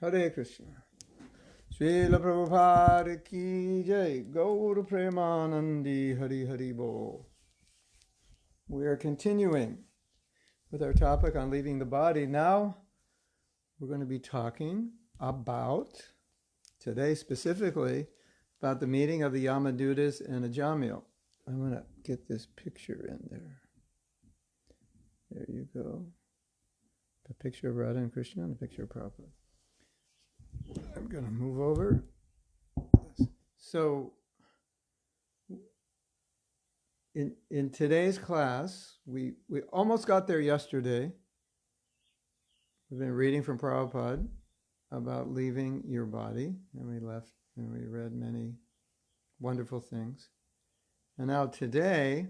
Hare Krishna. Srila Prabhupada ki jai. Gaura Premanandi Hari Hari Bo. We are continuing with our topic on leaving the body. Now we're going to be talking about, today specifically, about the meeting of the Yamadutas and Ajamila. I'm going to get this picture in there. There you go. The picture of Radha and Krishna and the picture of Prabhupada. I'm going to move over. So, in today's class, we almost got there yesterday. We've been reading from Prabhupada about leaving your body, and we read many wonderful things. And now today,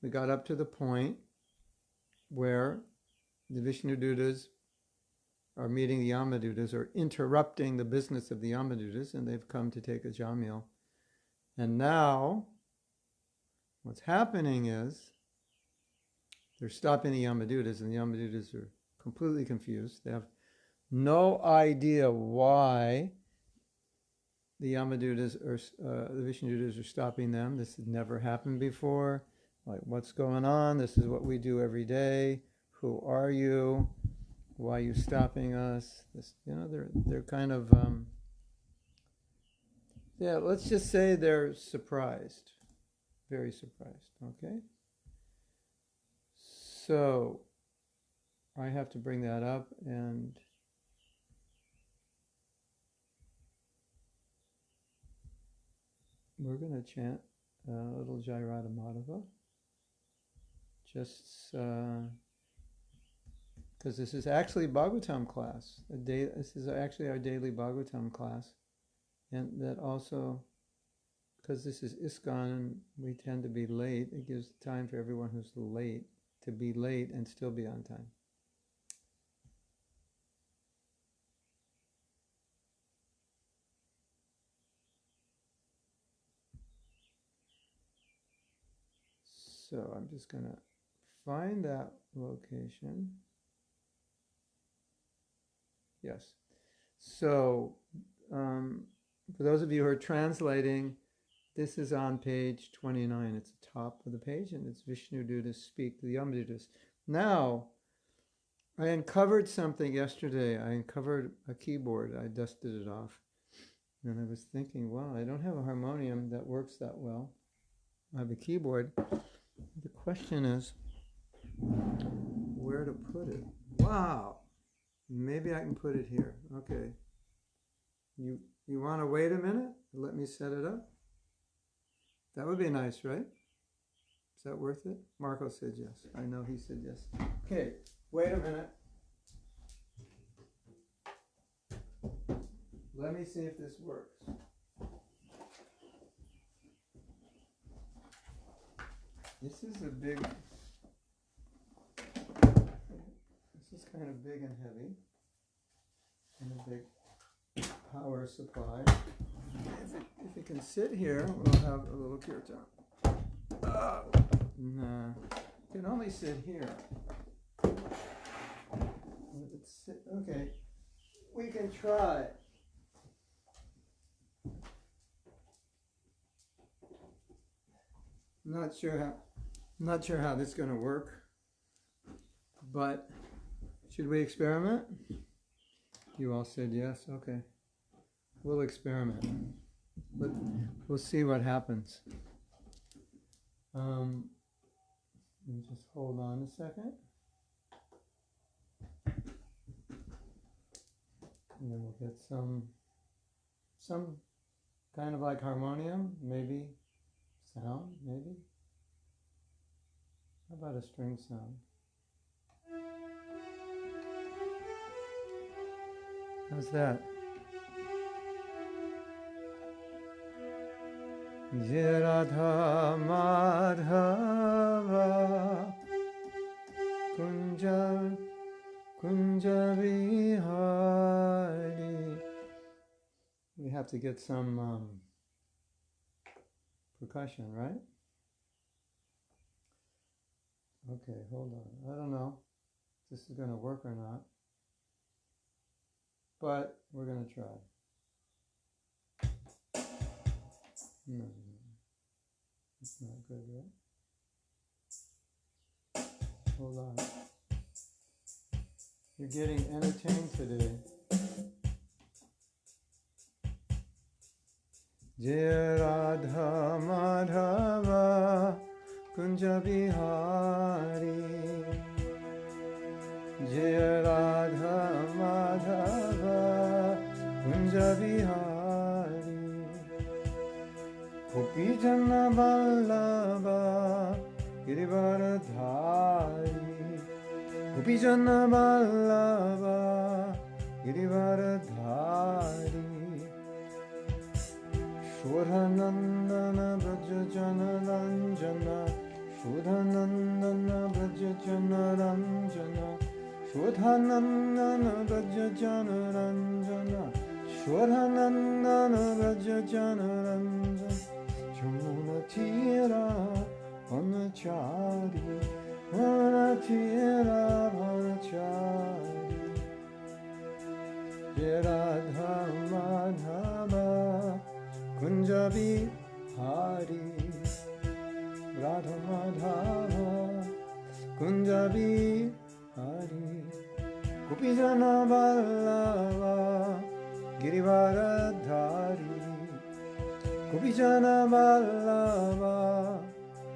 we got up to the point where the Visnudutas are meeting the Yamadutas, or interrupting the business of the Yamadutas, and they've come to take Ajamila. And now, what's happening is, they're stopping the Yamadutas, and the Yamadutas are completely confused. They have no idea why the Yamadutas the Visnudutas are stopping them. This had never happened before. Like, what's going on? This is what we do every day. Who are you? Why are you stopping us? This, they're kind of, let's just say they're surprised. Very surprised, okay? So, I have to bring that up, and we're going to chant a little Jai Radha Madhava. Just because this is actually Bhagavatam class. This is actually our daily Bhagavatam class. And that also, because this is ISKCON, we tend to be late. It gives time for everyone who's late to be late and still be on time. So I'm just going to find that location. Yes. So, for those of you who are translating, this is on page 29. It's the top of the page, and it's Visnudutas speak to the Yamadutas. Now, I uncovered something yesterday. I uncovered a keyboard. I dusted it off. And I was thinking, wow, I don't have a harmonium that works that well. I have a keyboard. The question is, where to put it? Wow! Maybe I can put it here. Okay. You want to wait a minute? Let me set it up? That would be nice, right? Is that worth it? Marco said yes. I know he said yes. Okay, wait a minute. Let me see if this works. This is kind of big and heavy, and a big power supply. If it can sit here, we'll have a little kirtan. Nah, it can only sit here. Okay, we can try. Not sure how this is going to work, but should we experiment? You all said yes. Okay, we'll experiment. But we'll see what happens. Let me just hold on a second. And then we'll get some kind of like harmonium, maybe sound, maybe. How about a string sound? How's that? Jai Radha Madhava Kunja Vihari. We have to get some percussion, right? Okay, hold on. I don't know if this is going to work or not. but we're going to try. No, it's not good, right? Hold on. You're getting entertained today. Jaya Radha Madhava Kunja Bihari, Jaya Radha Madhava Kunja Bihari, Gopi Jana Vallabha Girivaradhari, Gopi Jana Vallabha Girivaradhari, Shwadhanandana Brajajana Ranjana, Shwadhanandana Brajajana Ranjana, Shwadhanandana Brajajana Ranjana, Shwadhanandana Brajajana Ranjana, Jamuna Tira Vanachari, Vanatira Vanachari, Radha Madhava Kunja Bihari, Radha Madhava Kunja Bihari, Gopi Jana Vallabha Girivaradhari, Gopi Jana Vallabha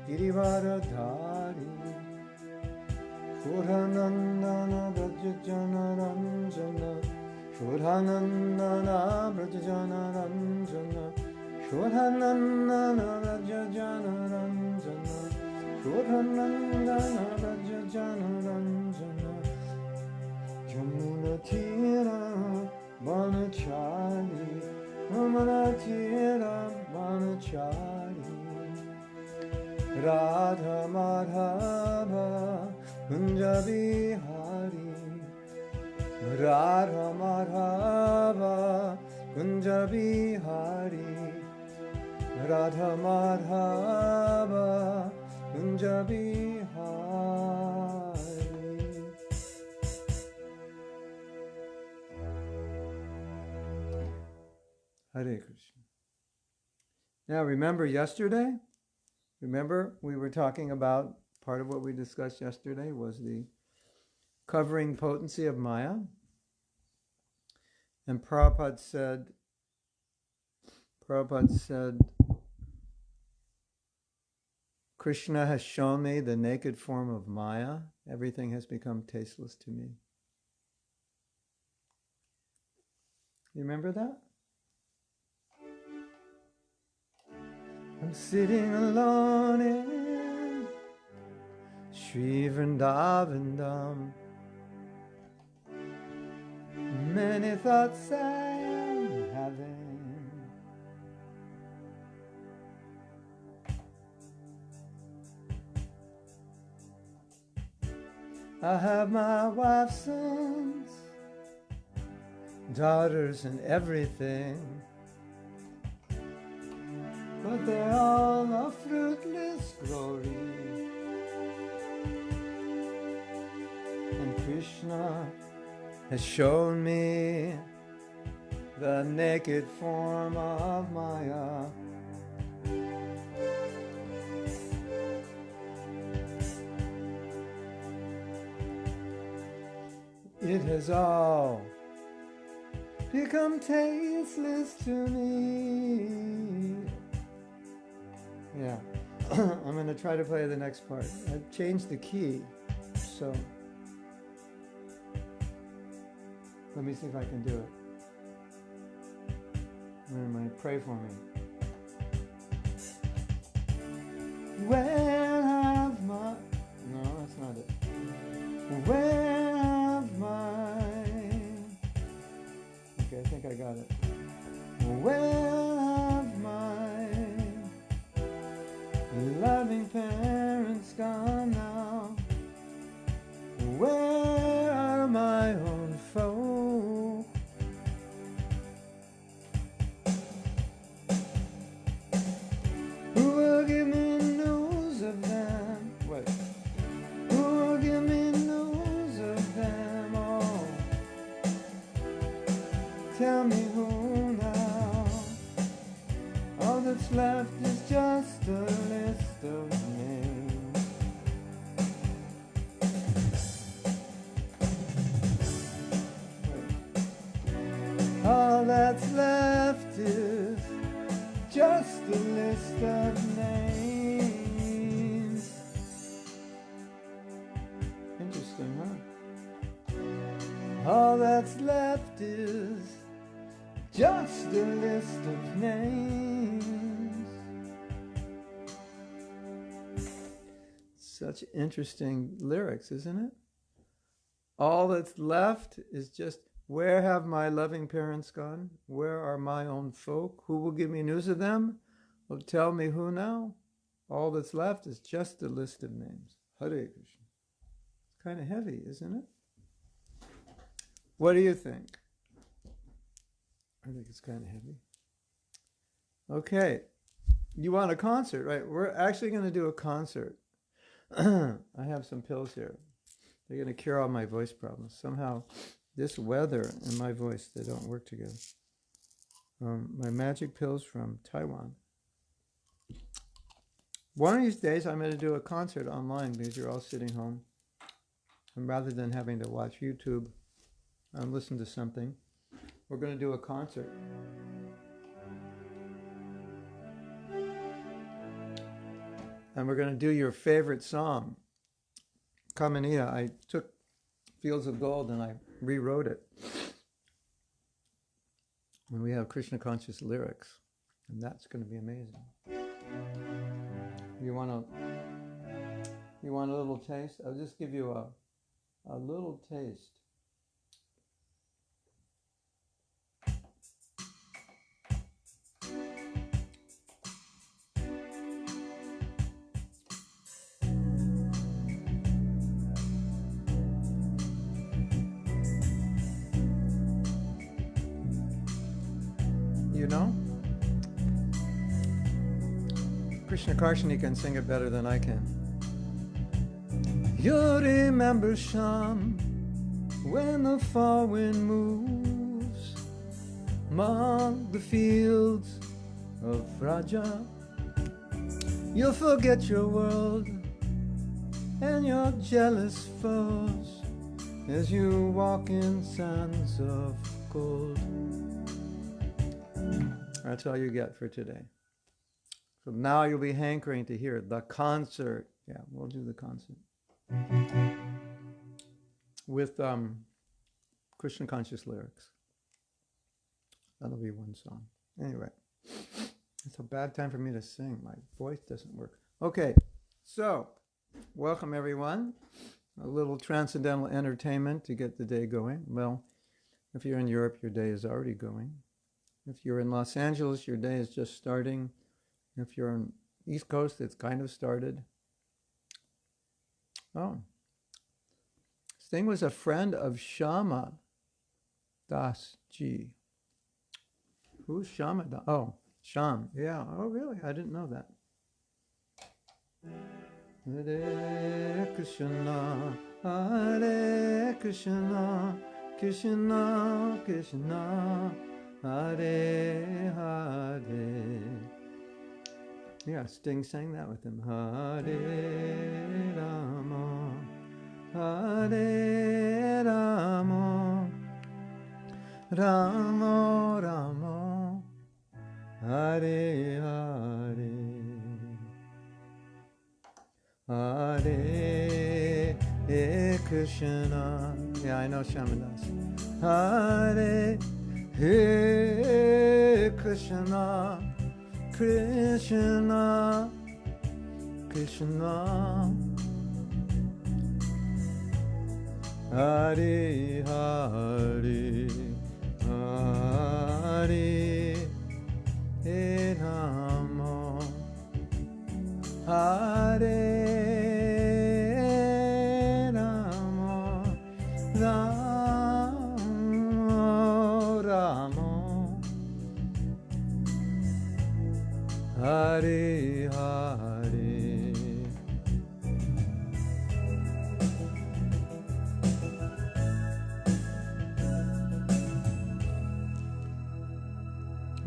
Girivaradhari, Shwadhanandana Brajajana Ranjana, Shwadhanandana Brajajana Ranjana, Shwadhanandana Brajajana Ranjana, Shwadhanandana Brajajana Ranjana, Jamuna Tira Vanachari, Jamuna Tira Vanachari, Radha Madhava Kunja Bihari, Radha Madhava Kunja Bihari, Radha Madhava Kunja Bihari. Hare Krishna. Now remember yesterday? Remember we were talking about, part of what we discussed yesterday was the covering potency of Maya. And Prabhupada said, Krishna has shown me the naked form of Maya. Everything has become tasteless to me. You remember that? I'm sitting alone in Sri Vrindavandam. Many thoughts I am having. I have my wife, sons, daughters, and everything, but they're all a fruitless glory. And Krishna has shown me the naked form of Maya. It has all become tasteless to me. Yeah, I'm going to try to play the next part. I've changed the key, so let me see if I can do it. Pray for me. Where have my... No, that's not it. Where have my... Okay, I think I got it. Where have my loving parents gone now? Where are my own folk? Who will give me news of them? Wait. Who will give me news of them all? tell me who now? All that's left is just a list of names. All that's left is just a list of names. Interesting, huh? All that's left is just a list of names. Such interesting lyrics, isn't it? All that's left is just, where have my loving parents gone? Where are my own folk? Who will give me news of them? Well, tell me who now? All that's left is just a list of names. Hare Krishna. It's kind of heavy, isn't it? What do you think? I think it's kind of heavy. Okay. You want a concert, right? We're actually going to do a concert. I have some pills here. They're going to cure all my voice problems. Somehow, this weather and my voice, they don't work together. My magic pills from Taiwan. One of these days, I'm going to do a concert online because you're all sitting home. And rather than having to watch YouTube and listen to something, we're going to do a concert. And we're going to do your favorite song. Kamaniya, I took Fields of Gold and I rewrote it. And we have Krishna conscious lyrics. And that's going to be amazing. You want a little taste? I'll just give you a little taste. You know? Krishna Karshani can sing it better than I can. You remember Sham when the far wind moves among the fields of Raja. You'll forget your world and your jealous foes as you walk in sands of gold. That's all you get for today. So now you'll be hankering to hear the concert. Yeah, we'll do the concert. With Krishna conscious lyrics. That'll be one song. Anyway, it's a bad time for me to sing. My voice doesn't work. Okay, so welcome everyone. A little transcendental entertainment to get the day going. Well, if you're in Europe, your day is already going. If you're in Los Angeles, your day is just starting. If you're on East Coast, it's kind of started. Oh. Singh was a friend of Shama Das Ji. Who's Shama Das? Oh, Sham. Yeah. Oh, really? I didn't know that. Hare Krishna, Hare Krishna, Krishna Krishna, Hare Hare. Yeah, Sting sang that with him. Hare Rama, Hare Rama, Rama Rama, Hare Hare, Hare Krishna. Yeah, I know Shamadas. Hare Krishna, Krishna Krishna, Hare Hare, Hare Rama, Hare Rama, Rama Rama, Hare Hare.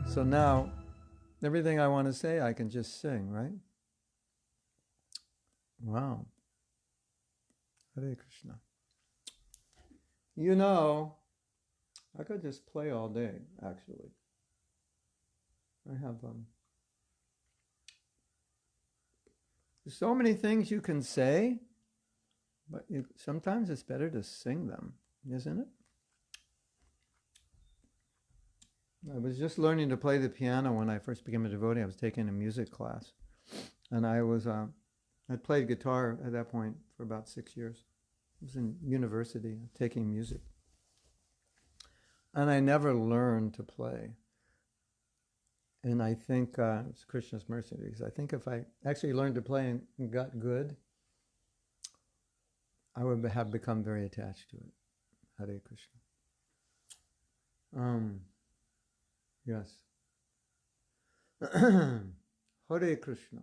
So now, everything I want to say, I can just sing, right? Wow. Hare Krishna. You know, I could just play all day, actually. I have so many things you can say, but sometimes it's better to sing them, isn't it? I was just learning to play the piano when I first became a devotee. I was taking a music class, and I played guitar at that point for about 6 years. I was in university taking music, and I never learned to play. And I think it's Krishna's mercy, because I think if I actually learned to play and got good, I would have become very attached to it. Hare Krishna. Yes. Hare Krishna.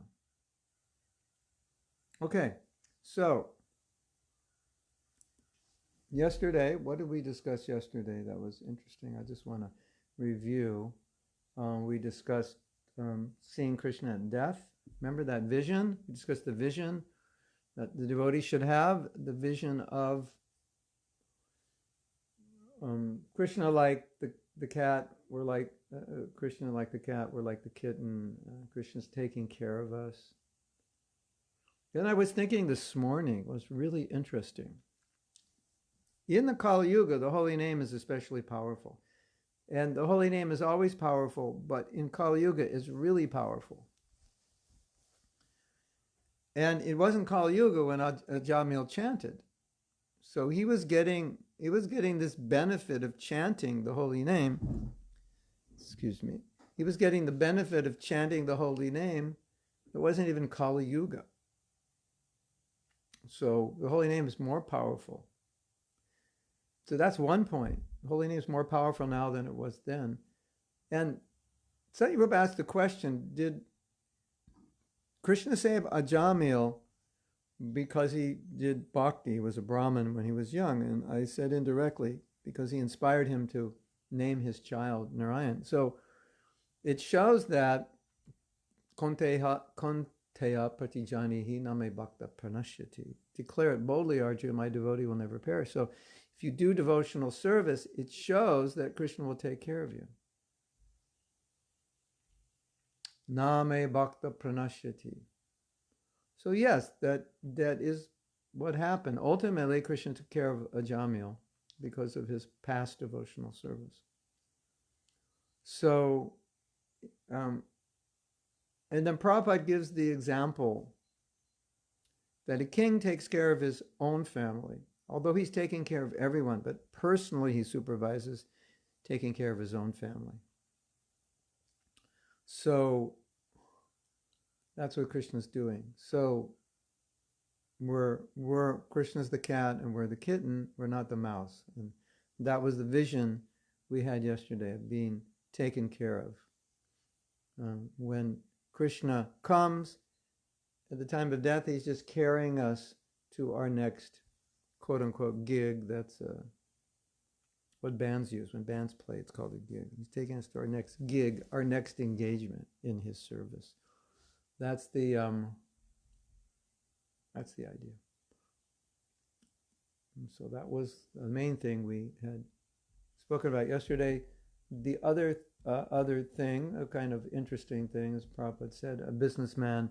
Okay, so yesterday, what did we discuss yesterday that was interesting? I just want to review. We discussed seeing Krishna at death. Remember that vision? We discussed the vision that the devotee should have, the vision of Krishna like the cat, we're like Krishna like the cat, we're like the kitten. Krishna's taking care of us. Then I was thinking this morning, it was really interesting. In the Kali Yuga, the holy name is especially powerful. And the holy name is always powerful, but in Kali Yuga it's really powerful. And it wasn't Kali Yuga when Ajamila chanted. So he was getting this benefit of chanting the holy name. Excuse me. He was getting the benefit of chanting the holy name. It wasn't even Kali Yuga. So the holy name is more powerful. So that's one point. The holy name is more powerful now than it was then. And Sati Rupa asked the question, did Krishna save Ajamila because he did bhakti, he was a Brahmin when he was young? And I said indirectly, because he inspired him to name his child Narayan. So it shows that konteya pratijanihi name bhakta pranashyati. Declare it boldly, Arjuna, my devotee will never perish. So if you do devotional service, it shows that Krishna will take care of you. Name bhakta pranashyati. So yes, that is what happened. Ultimately, Krishna took care of Ajamila because of his past devotional service. So, and then Prabhupada gives the example that a king takes care of his own family, although he's taking care of everyone, but personally he supervises taking care of his own family. So that's what Krishna's doing. So we're Krishna's the cat and we're the kitten, we're not the mouse. And that was the vision we had yesterday of being taken care of. When Krishna comes at the time of death, he's just carrying us to our next quote-unquote gig. That's what bands use. When bands play, it's called a gig. He's taking us to our next gig, our next engagement in his service. That's the idea. And so that was the main thing we had spoken about yesterday. The other thing, a kind of interesting thing, as Prabhupada said, a businessman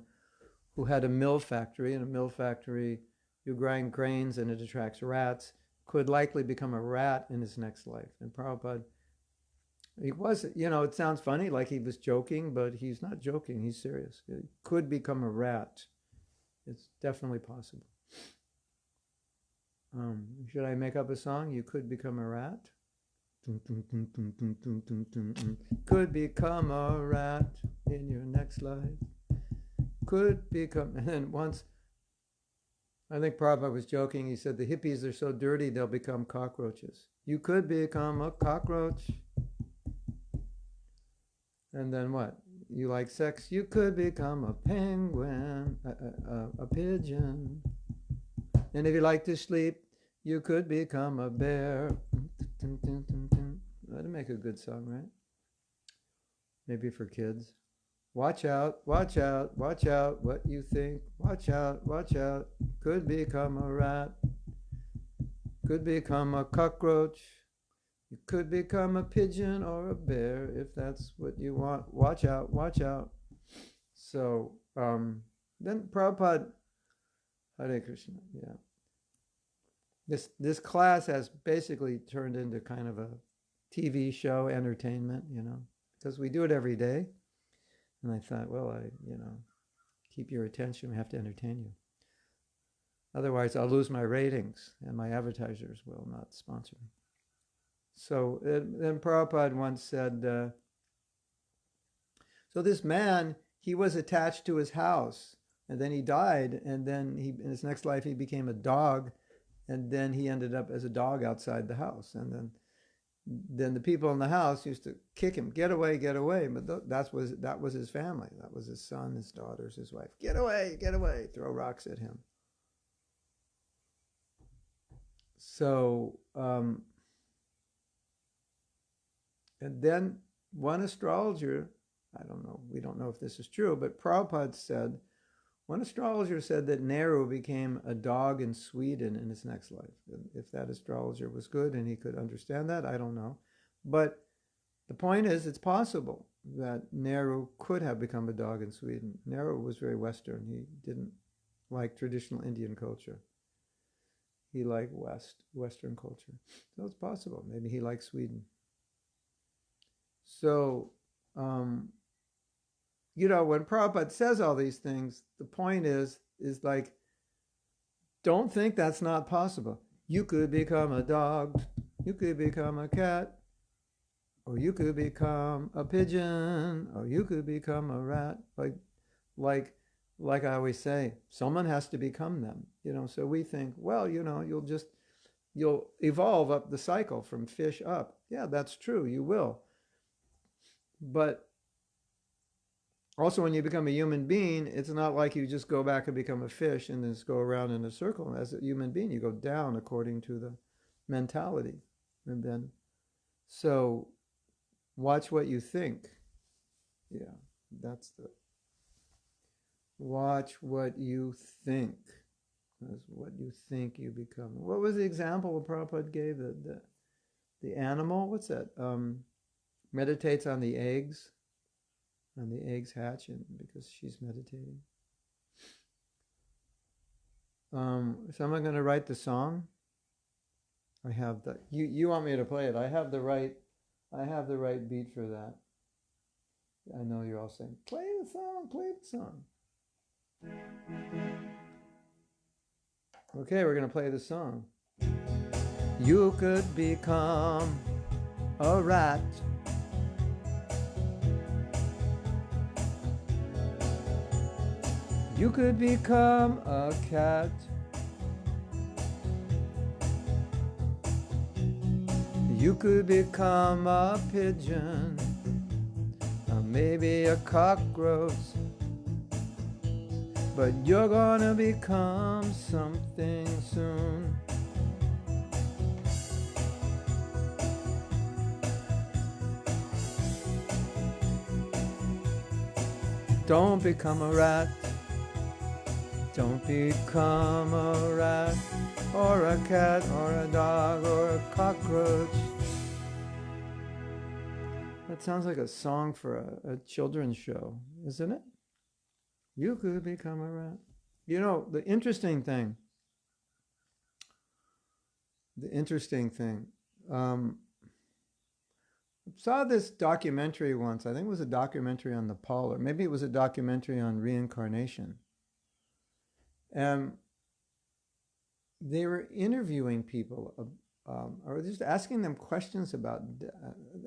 who had a mill factory. In a mill factory, you grind grains and it attracts rats, could likely become a rat in his next life. And Prabhupada, he was, it sounds funny, like he was joking, but he's not joking, he's serious. He could become a rat. It's definitely possible. Should I make up a song? You could become a rat? Could become a rat in your next life. Could become, and then once, I think Prabhupada was joking, he said the hippies are so dirty they'll become cockroaches. You could become a cockroach. And then what? You like sex? You could become a penguin, a pigeon. And if you like to sleep, you could become a bear. That'd make a good song, right? maybe for kids. Watch out, watch out, watch out what you think. Watch out. Could become a rat. Could become a cockroach. You could become a pigeon or a bear if that's what you want. Watch out, watch out. So then Prabhupada, Hare Krishna, yeah. This class has basically turned into kind of a TV show entertainment, because we do it every day. And I thought, well, keep your attention. We have to entertain you. Otherwise, I'll lose my ratings and my advertisers will not sponsor me. So then Prabhupada once said, so this man, he was attached to his house and then he died. And then in his next life, he became a dog. And then he ended up as a dog outside the house. And then the people in the house used to kick him, get away. But that was his family. That was his son, his daughters, his wife. Get away, throw rocks at him. So, and then one astrologer, I don't know, we don't know if this is true, but Prabhupada said, one astrologer said that Nehru became a dog in Sweden in his next life. And if that astrologer was good and he could understand that, I don't know. But the point is, it's possible that Nehru could have become a dog in Sweden. Nehru was very Western. He didn't like traditional Indian culture. He liked Western culture. So it's possible. Maybe he liked Sweden. So, when Prabhupada says all these things, the point is like, don't think that's not possible. You could become a dog, you could become a cat, or you could become a pigeon, or you could become a rat. Like I always say, someone has to become them. So we think, well, you'll evolve up the cycle from fish up. Yeah, that's true, you will. But also, when you become a human being, it's not like you just go back and become a fish and then just go around in a circle. As a human being, you go down according to the mentality. And then, so watch what you think. Yeah, that's watch what you think. That's what you think you become. What was the example Prabhupada gave? The animal, what's that? Meditates on the eggs. And the eggs hatch because she's meditating. Someone going to write the song? I have the. You want me to play it? I have the right beat for that. I know you're all saying, play the song. Okay, we're going to play the song. You could become a rat. You could become a cat. You could become a pigeon, or maybe a cockroach. But you're gonna become something soon. Don't become a rat. Don't become a rat, or a cat, or a dog, or a cockroach. That sounds like a song for a children's show, isn't it? You could become a rat. The interesting thing, saw this documentary once. I think it was a documentary on Nepal, or maybe it was a documentary on reincarnation. And they were interviewing people, or just asking them questions about.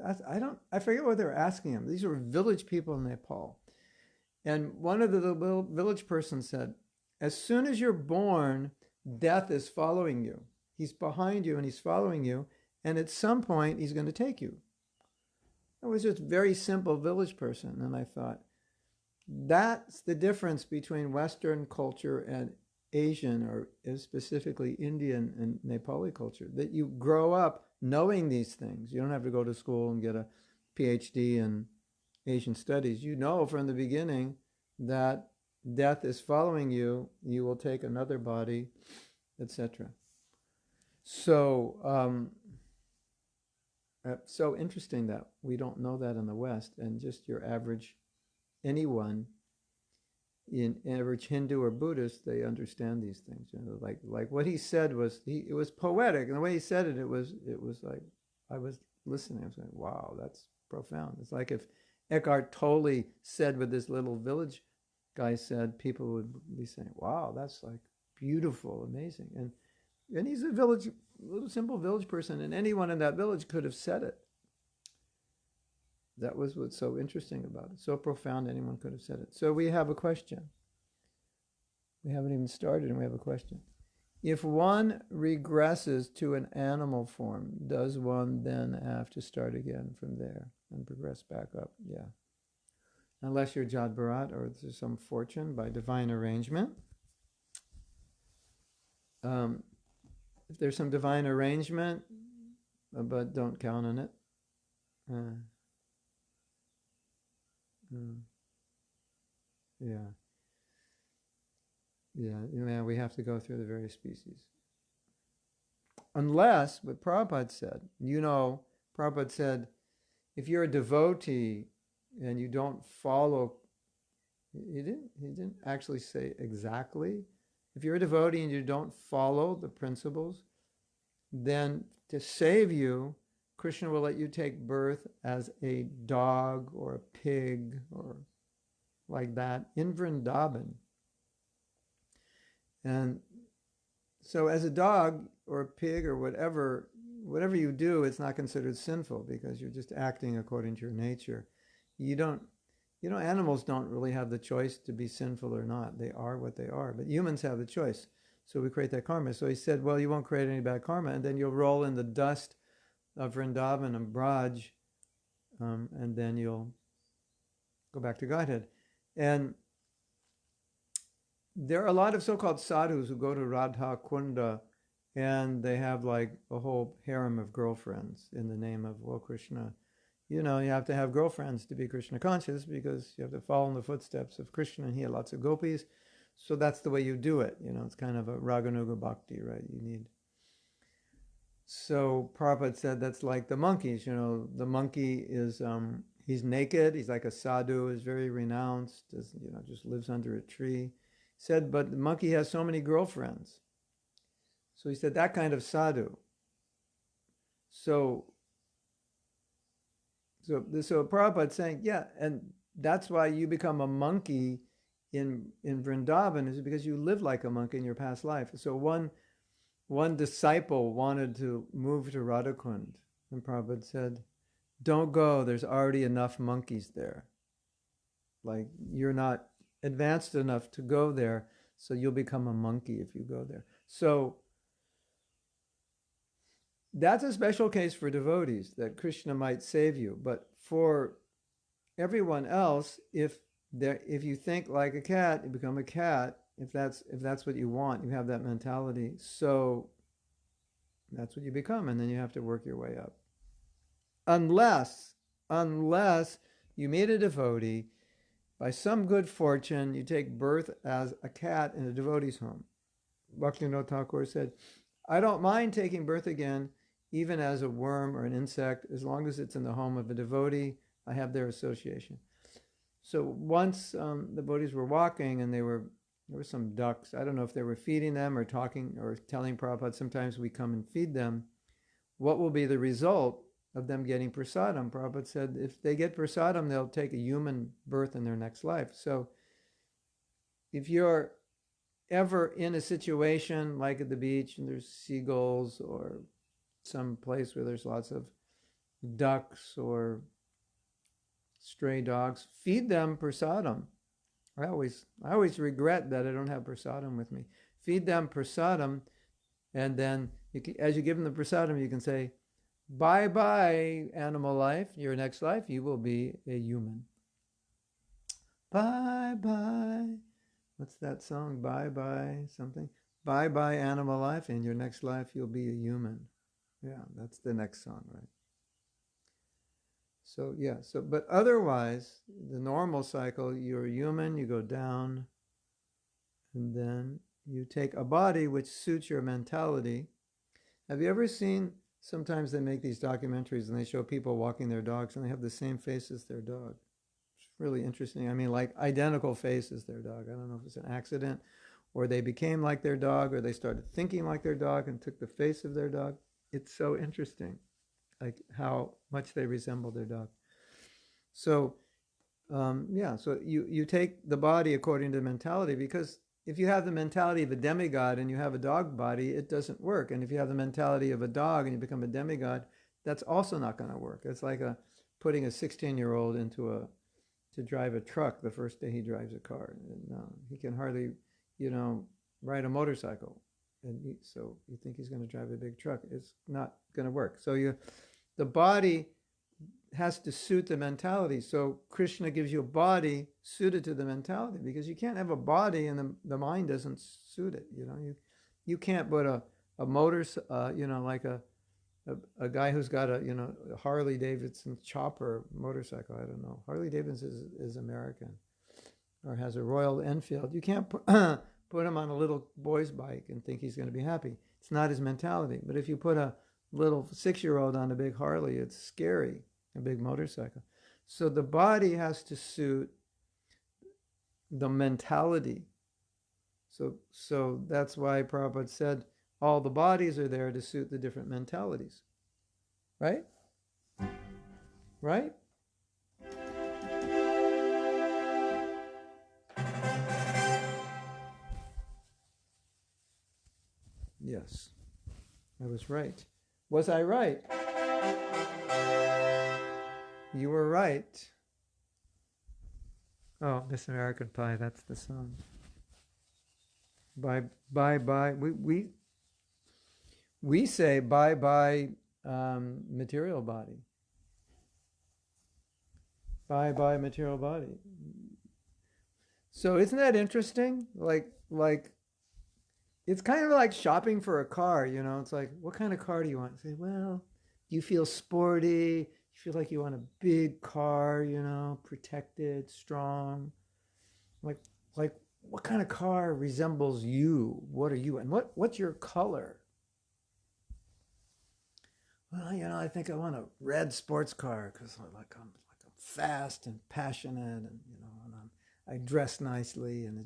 I forget what they were asking them. These were village people in Nepal, and one of the village persons said, "As soon as you're born, death is following you. He's behind you and he's following you, and at some point he's going to take you." It was just a very simple village person, and I thought, that's the difference between Western culture and Asian, or specifically Indian and Nepali culture, that you grow up knowing these things. You don't have to go to school and get a PhD Asian studies, you know from the beginning that death is following you. You will take another body, etc. So, so interesting that we don't know that in the West, and just your average anyone, in average Hindu or Buddhist, they understand these things. You know, like what he said was it was poetic, and the way he said it, it was like I was listening. I was like, wow, that's profound. It's like if Eckhart Tolle said what this little village guy said, people would be saying, wow, that's like beautiful, amazing. And he's a little simple village person, and anyone in that village could have said it. That was what's so interesting about it. So profound, anyone could have said it. So we have a question. We haven't even started, and we have a question. If one regresses to an animal form, does one then have to start again from there and progress back up? Yeah. Unless you're Jad Bharat or there's some fortune by divine arrangement. If there's some divine arrangement, but don't count on it. Yeah. Yeah, we have to go through the various species. Unless, what Prabhupada said, Prabhupada said, if you're a devotee and you don't follow, he didn't actually say exactly. If you're a devotee and you don't follow the principles, then to save you, Krishna will let you take birth as a dog or a pig or like that in Vrindavan. And so as a dog or a pig or whatever you do, it's not considered sinful because you're just acting according to your nature. Animals don't really have the choice to be sinful or not. They are what they are. But humans have the choice. So we create that karma. So he said, well, you won't create any bad karma, and then you'll roll in the dust of Vrindavan and Braj, and then you'll go back to Godhead. And there are a lot of so-called sadhus who go to Radha Kunda, and they have like a whole harem of girlfriends in the name of, well, Krishna. You have to have girlfriends to be Krishna conscious because you have to follow in the footsteps of Krishna, and he had lots of gopis. So that's the way you do it. It's kind of a Raganuga Bhakti, right? You need. So Prabhupada said that's like the monkeys. The monkey is, he's naked. He's like a sadhu, is very renounced, just lives under a tree. He said, but the monkey has so many girlfriends. So he said, that kind of sadhu. So Prabhupada's saying, yeah, and that's why you become a monkey in Vrindavan, is because you live like a monkey in your past life. So one disciple wanted to move to Radhakund, and Prabhupada said, don't go, there's already enough monkeys there. Like, you're not advanced enough to go there, so you'll become a monkey if you go there. So that's a special case for devotees, that Krishna might save you. But for everyone else, if you think like a cat, you become a cat. If that's what you want, you have that mentality. So that's what you become, and then you have to work your way up. Unless you meet a devotee, by some good fortune, you take birth as a cat in a devotee's home. Bhaktivinoda Thakur said, I don't mind taking birth again, even as a worm or an insect, as long as it's in the home of a devotee. I have their association. So once the devotees were walking, and there were some ducks. I don't know if they were feeding them or talking or telling Prabhupada, sometimes we come and feed them. What will be the result of them getting prasadam? Prabhupada said, if they get prasadam, they'll take a human birth in their next life. So if you're ever in a situation like at the beach and there's seagulls, or some place where there's lots of ducks or stray dogs, feed them prasadam. I always regret that I don't have prasadam with me. Feed them prasadam, and then as you give them the prasadam, you can say, bye-bye, animal life. Your next life, you will be a human. Bye-bye. What's that song? Bye-bye something. Bye-bye, animal life. In your next life, you'll be a human. Yeah, that's the next song, right? So yeah, but otherwise, the normal cycle, you're human, you go down, and then you take a body which suits your mentality. Have you ever seen, sometimes they make these documentaries and they show people walking their dogs and they have the same face as their dog. It's really interesting. I mean, like identical face as their dog. I don't know if it's an accident or they became like their dog or they started thinking like their dog and took the face of their dog. It's so interesting, like how much they resemble their dog. So so you take the body according to the mentality, because if you have the mentality of a demigod and you have a dog body, it doesn't work. And if you have the mentality of a dog and you become a demigod, that's also not going to work. It's like putting a 16-year-old to drive a truck the first day he drives a car. No, he can hardly, ride a motorcycle. And so you think he's going to drive a big truck. It's not going to work. So the body has to suit the mentality. So Krishna gives you a body suited to the mentality, because you can't have a body and the mind doesn't suit it. You can't put a motor, like a guy who's got a Harley Davidson chopper motorcycle. I don't know. Harley Davidson is American, or has a Royal Enfield. You can't put him on a little boy's bike and think he's going to be happy. It's not his mentality. But if you put a little 6-year-old on a big Harley, it's scary. A big motorcycle. So the body has to suit the mentality. So that's why Prabhupada said all the bodies are there to suit the different mentalities. Right? Right? Yes. I was right. Was I right? You were right. Oh, Miss American Pie, that's the song. Bye, bye, bye. We say bye, bye, material body. Bye, bye, material body. So isn't that interesting? Like, it's kind of like shopping for a car. It's like, what kind of car do you want? Say, well, you feel sporty. You feel like you want a big car, protected, strong. Like what kind of car resembles you? What are you? And what's your color? Well, I think I want a red sports car because I'm fast and passionate, and and I dress nicely, and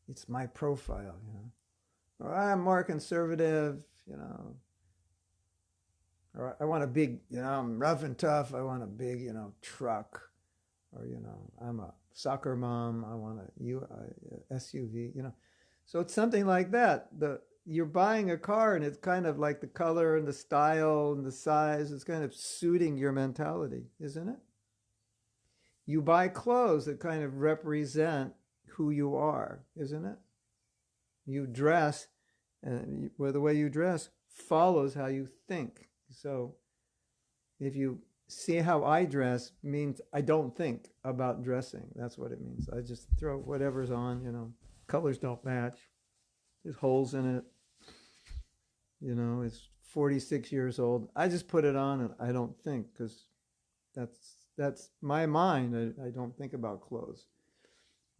it's my profile, Or I'm more conservative, Or I want a big, I'm rough and tough. I want a big, truck. Or, I'm a soccer mom. I want a SUV, So it's something like that. You're buying a car and it's kind of like the color and the style and the size. It's kind of suiting your mentality, isn't it? You buy clothes that kind of represent who you are, isn't it? You dress, and the way you dress follows how you think. So if you see how I dress, means I don't think about dressing. That's what it means. I just throw whatever's on, colors don't match. There's holes in it. It's 46 years old. I just put it on and I don't think, because that's my mind. I don't think about clothes.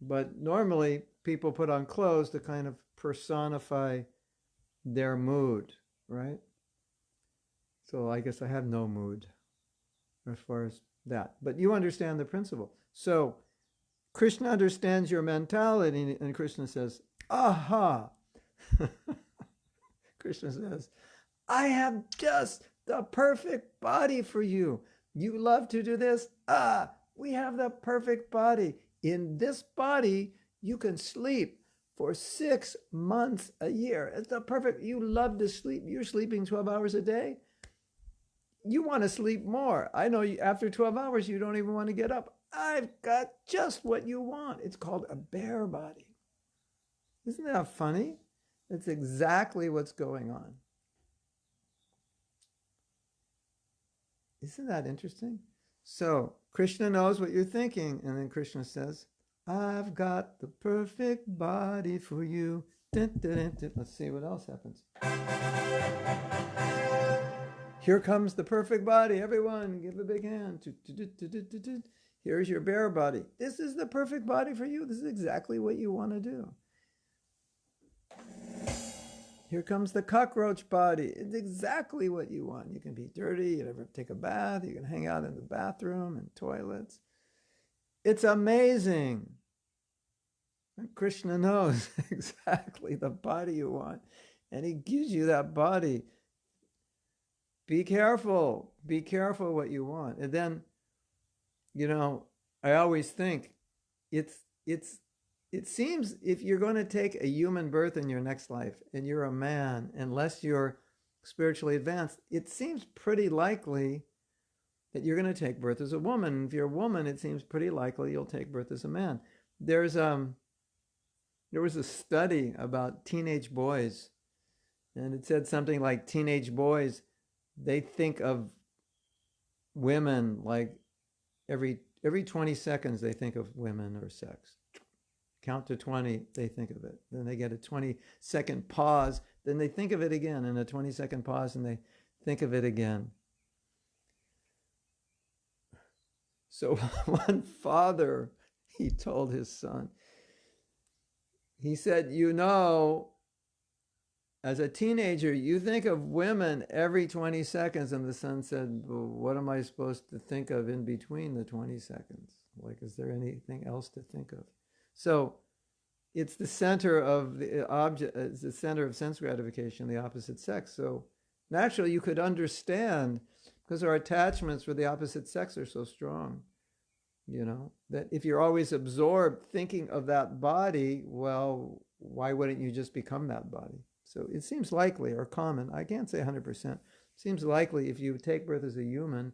But normally people put on clothes to kind of personify their mood, right? So I guess I have no mood as far as that. But you understand the principle. So Krishna understands your mentality, and Krishna says, aha. Krishna says, I have just the perfect body for you. You love to do this? We have the perfect body. In this body, you can sleep for 6 months a year. It's the perfect, you love to sleep. You're sleeping 12 hours a day. You want to sleep more. I know after 12 hours, you don't even want to get up. I've got just what you want. It's called a bear body. Isn't that funny? It's exactly what's going on. Isn't that interesting? So Krishna knows what you're thinking. And then Krishna says, I've got the perfect body for you. Dun, dun, dun, dun. Let's see what else happens. Here comes the perfect body. Everyone, give a big hand. Here's your bare body. This is the perfect body for you. This is exactly what you want to do. Here comes the cockroach body. It's exactly what you want. You can be dirty. You never take a bath. You can hang out in the bathroom and toilets. It's amazing. And Krishna knows exactly the body you want. And he gives you that body. Be careful. Be careful what you want. And then, I always think it seems if you're going to take a human birth in your next life and you're a man, unless you're spiritually advanced, it seems pretty likely that you're going to take birth as a woman. If you're a woman, it seems pretty likely you'll take birth as a man. There was a study about teenage boys, and it said something like teenage boys, they think of women like every 20 seconds they think of women or sex. Count to 20, they think of it. Then they get a 20-second pause. Then they think of it again, and a 20-second pause, and they think of it again. So one father, he told his son, he said, as a teenager, you think of women every 20 seconds. And the son said, well, what am I supposed to think of in between the 20 seconds? Like, is there anything else to think of? So it's the center of the object, it's the center of sense gratification, the opposite sex. So naturally you could understand, because our attachments for the opposite sex are so strong, that if you're always absorbed thinking of that body, well, why wouldn't you just become that body? So it seems likely, or common, I can't say 100%, seems likely if you take birth as a human,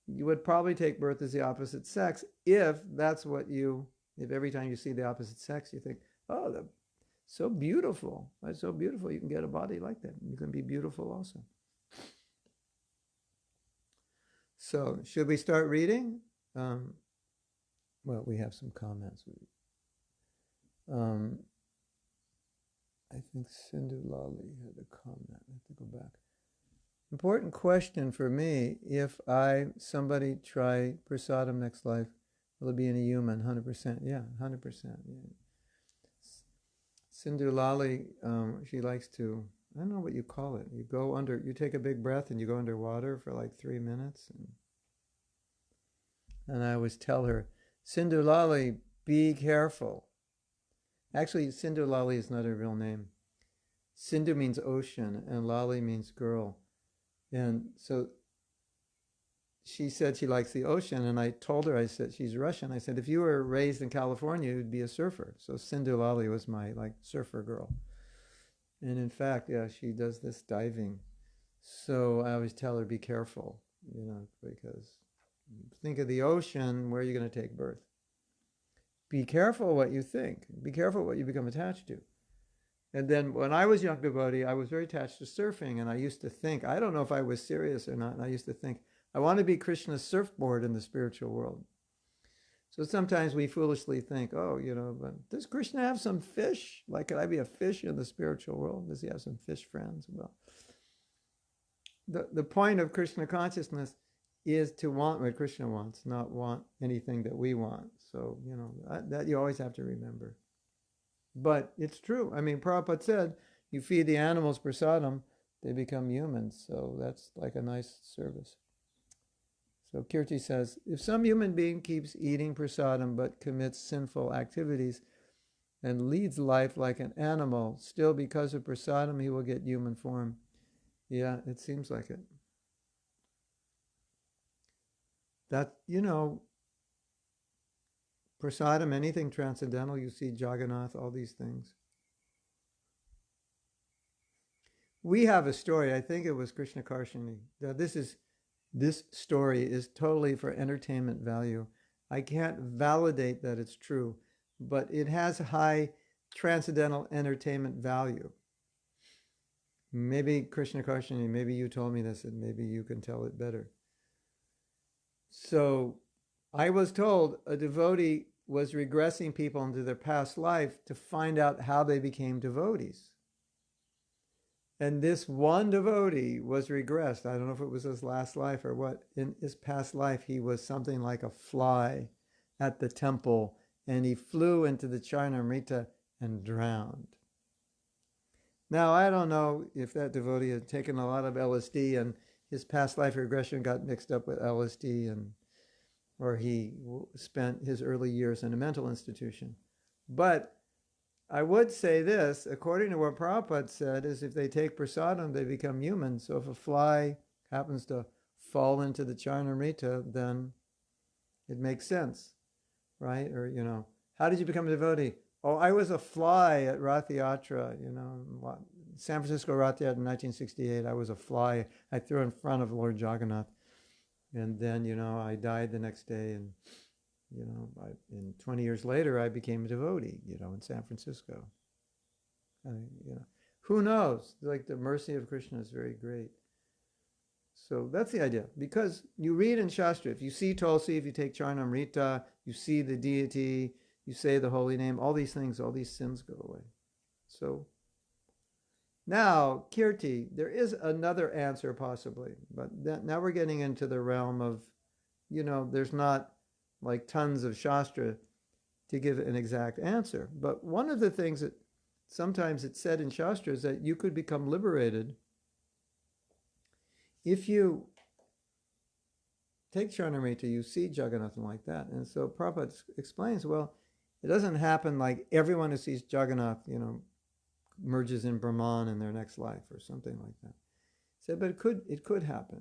you would probably take birth as the opposite sex if every time you see the opposite sex, you think, oh, that's so beautiful. That's so beautiful. You can get a body like that. You can be beautiful also. So, should we start reading? Well, we have some comments. I think Sindhu Lali had a comment. I have to go back. Important question for me. If somebody try prasadam next life, will it be in a human? 100%. Yeah, 100%. Yeah. Sindhu Lali, she likes to, I don't know what you call it. You take a big breath and you go underwater for like 3 minutes. And I always tell her, Sindhu Lali, be careful. Actually, Sindhu Lali is not her real name. Sindhu means ocean and Lali means girl. And so she said she likes the ocean, and I told her, I said, she's Russian. I said, if you were raised in California, you'd be a surfer. So Sindhu Lali was my surfer girl. And in fact, yeah, she does this diving. So I always tell her, be careful, because think of the ocean, where are you going to take birth? Be careful what you think. Be careful what you become attached to. And then when I was young devotee, I was very attached to surfing, and I used to think, I don't know if I was serious or not, and I used to think, I want to be Krishna's surfboard in the spiritual world. So sometimes we foolishly think, but does Krishna have some fish? Like, could I be a fish in the spiritual world? Does he have some fish friends? Well, the point of Krishna consciousness is to want what Krishna wants, not want anything that we want. So, that you always have to remember. But it's true. I mean, Prabhupada said, you feed the animals prasadam, they become humans. So that's like a nice service. So Kirti says, if some human being keeps eating prasadam but commits sinful activities and leads life like an animal, still because of prasadam he will get human form. Yeah, it seems like it. That, prasadam, anything transcendental, you see Jagannath, all these things. We have a story, I think it was Krishna Karshini. This story is totally for entertainment value. I can't validate that it's true, but it has high transcendental entertainment value. Maybe Krishna Karshini, maybe you told me this, and maybe you can tell it better. So I was told a devotee was regressing people into their past life to find out how they became devotees. And this one devotee was regressed. I don't know if it was his last life or what. In his past life, he was something like a fly at the temple, and he flew into the Charnamrita and drowned. Now, I don't know if that devotee had taken a lot of LSD and his past life regression got mixed up with LSD, or he spent his early years in a mental institution. But I would say this, according to what Prabhupada said, is if they take prasadam, they become human. So if a fly happens to fall into the Charnamrita, then it makes sense, right? Or, how did you become a devotee? Oh, I was a fly at Rath Yatra, San Francisco Rath Yatra in 1968. I was a fly. I threw in front of Lord Jagannath. And then, I died the next day, and in 20 years later, I became a devotee, in San Francisco. Who knows? Like, the mercy of Krishna is very great. So that's the idea. Because you read in Shastra, if you see Tulsi, if you take Charnamrita, you see the deity, you say the holy name, all these things, all these sins go away. So now, Kirti, there is another answer possibly, but now we're getting into the realm of, there's not like tons of Shastra to give an exact answer. But one of the things that sometimes it's said in Shastra is that you could become liberated if you take Charnamrita, you see Jagannath like that. And so Prabhupada explains, well, it doesn't happen like everyone who sees Jagannath, merges in Brahman in their next life or something like that. He said, but it could happen.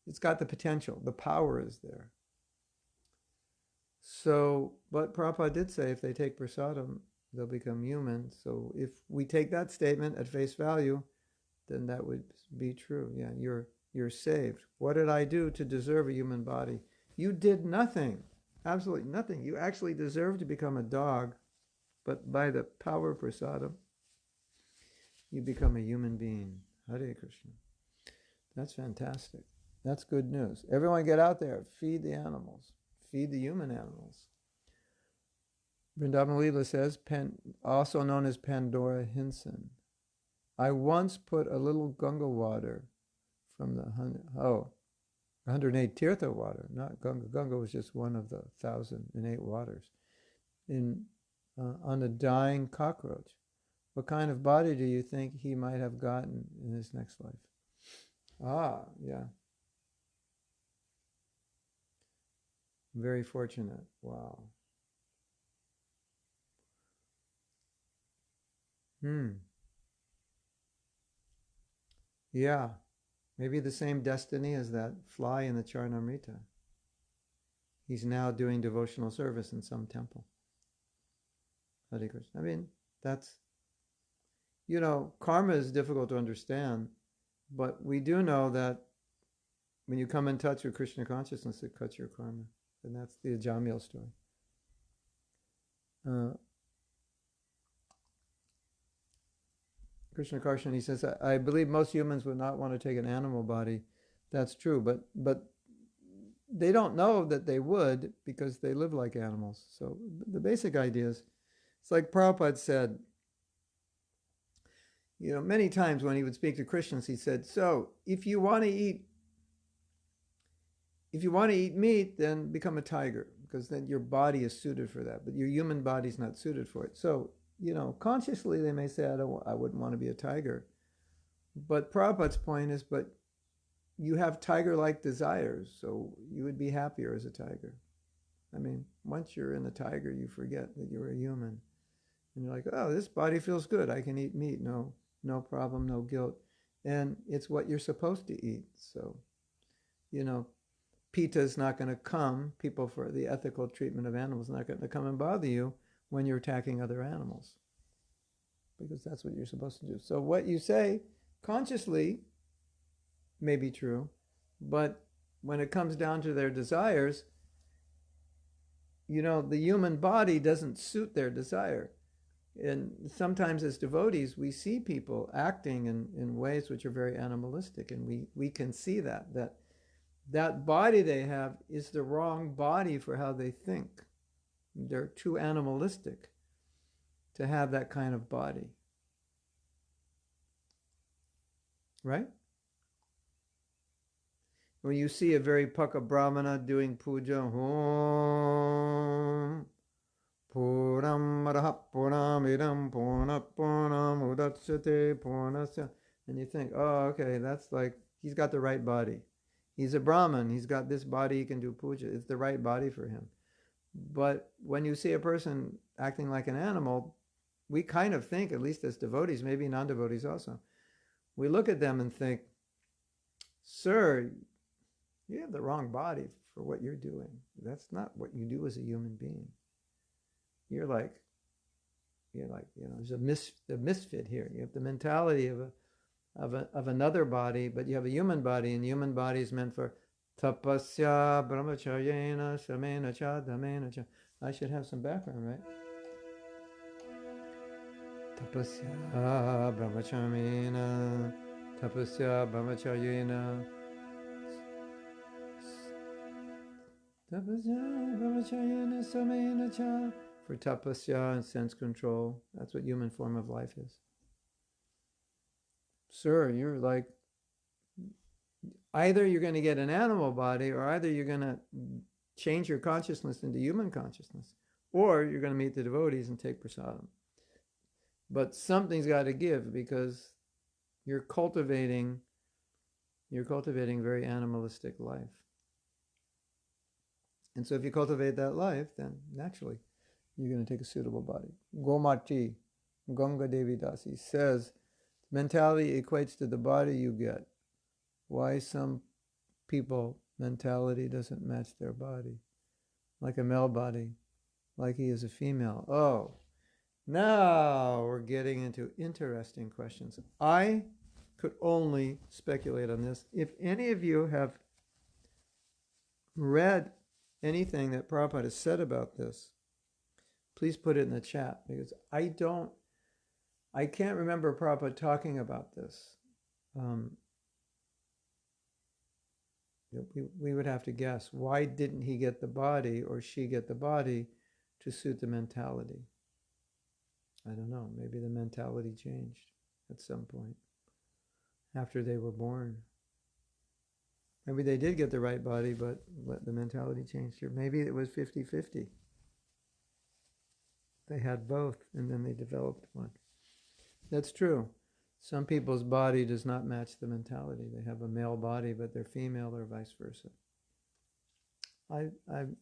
It's got the potential. The power is there. So, but Prabhupada did say if they take prasadam, they'll become human. So if we take that statement at face value, then that would be true. Yeah, you're saved. What did I do to deserve a human body? You did nothing. Absolutely nothing. You actually deserve to become a dog, but by the power of prasadam, you become a human being. Hare Krishna. That's fantastic. That's good news. Everyone get out there. Feed the animals. Feed the human animals. Vrindavan Leela says, also known as Pandora Hinson. I once put a little Ganga water from the 108 Tirtha water, not Ganga. Ganga was just one of the 1,008 waters, on a dying cockroach. What kind of body do you think he might have gotten in his next life? Ah, yeah. Very fortunate. Wow. Yeah. Maybe the same destiny as that fly in the Charnamrita. He's now doing devotional service in some temple. Hare Krishna. I mean, that's, karma is difficult to understand, but we do know that when you come in touch with Krishna consciousness, it cuts your karma. And that's the Ajamila story. Krishna Karshan, he says, I believe most humans would not want to take an animal body. That's true, but they don't know that they would because they live like animals. So the basic idea is, it's like Prabhupada said, many times when he would speak to Christians, he said, so if you want to eat meat, then become a tiger, because then your body is suited for that, but your human body is not suited for it. So, consciously they may say, I wouldn't want to be a tiger. But Prabhupada's point is, but you have tiger-like desires, so you would be happier as a tiger. I mean, once you're in a tiger, you forget that you're a human. And you're like, oh, this body feels good. I can eat meat. No problem, no guilt. And it's what you're supposed to eat. So, PETA is not going to come, people for the ethical treatment of animals, not going to come and bother you when you're attacking other animals, because that's what you're supposed to do. So what you say consciously may be true, but when it comes down to their desires, the human body doesn't suit their desire. And sometimes as devotees, we see people acting in ways which are very animalistic, and we can see that body they have is the wrong body for how they think. They're too animalistic to have that kind of body. right? When you see a very Paka Brahmana doing puja, Om Puram Maraha Puram Idam Puna Punam Udachyate Punasya, and you think, oh, okay, that's like, he's got the right body. He's a Brahmin, he's got this body, he can do puja. It's the right body for him. But when you see a person acting like an animal, we kind of think, at least as devotees, maybe non-devotees also, we look at them and think, sir, you have the wrong body for what you're doing. That's not what you do as a human being. You're like, there's a misfit here. You have the mentality of another body, but you have a human body, and the human body is meant for tapasya brahmacharyena samena cha dhamena cha. I should have some background, right? Tapasya brahmacharyena, tapasya brahmacharyena, tapasya brahmacharyena samena cha. For tapasya and sense control, that's what human form of life is. Sir, you're like, either you're going to get an animal body, or either you're going to change your consciousness into human consciousness, or you're going to meet the devotees and take prasadam. But something's got to give, because you're cultivating very animalistic life. And so if you cultivate that life, then naturally you're going to take a suitable body. Gomati, Ganga Devi Dasi says, mentality equates to the body you get. Why some people mentality doesn't match their body, like a male body, like he is a female. Oh, now we're getting into interesting questions. I could only speculate on this. If any of you have read anything that Prabhupada has said about this, please put it in the chat, because I can't remember Prabhupada talking about this. We would have to guess. Why didn't he get the body, or she get the body, to suit the mentality? I don't know. Maybe the mentality changed at some point after they were born. Maybe they did get the right body, but the mentality changed here. Maybe it was 50-50. They had both, and then they developed one. That's true. Some people's body does not match the mentality. They have a male body, but they're female, or vice versa.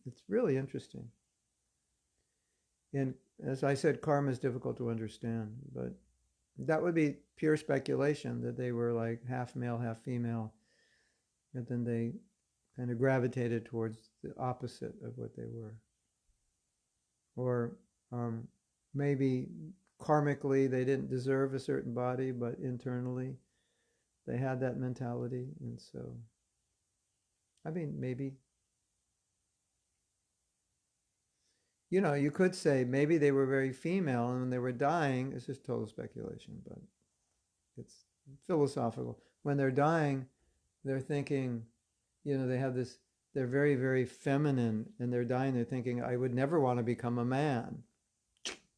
It's really interesting. And as I said, karma is difficult to understand, but that would be pure speculation, that they were like half male, half female, and then they kind of gravitated towards the opposite of what they were. Or maybe karmically they didn't deserve a certain body, but internally they had that mentality, and so, I mean, maybe, you could say maybe they were very female, and when they were dying, it's just total speculation, but it's philosophical. When they're dying, they're thinking, they have this, they're very, very feminine, and they're dying, they're thinking, I would never want to become a man.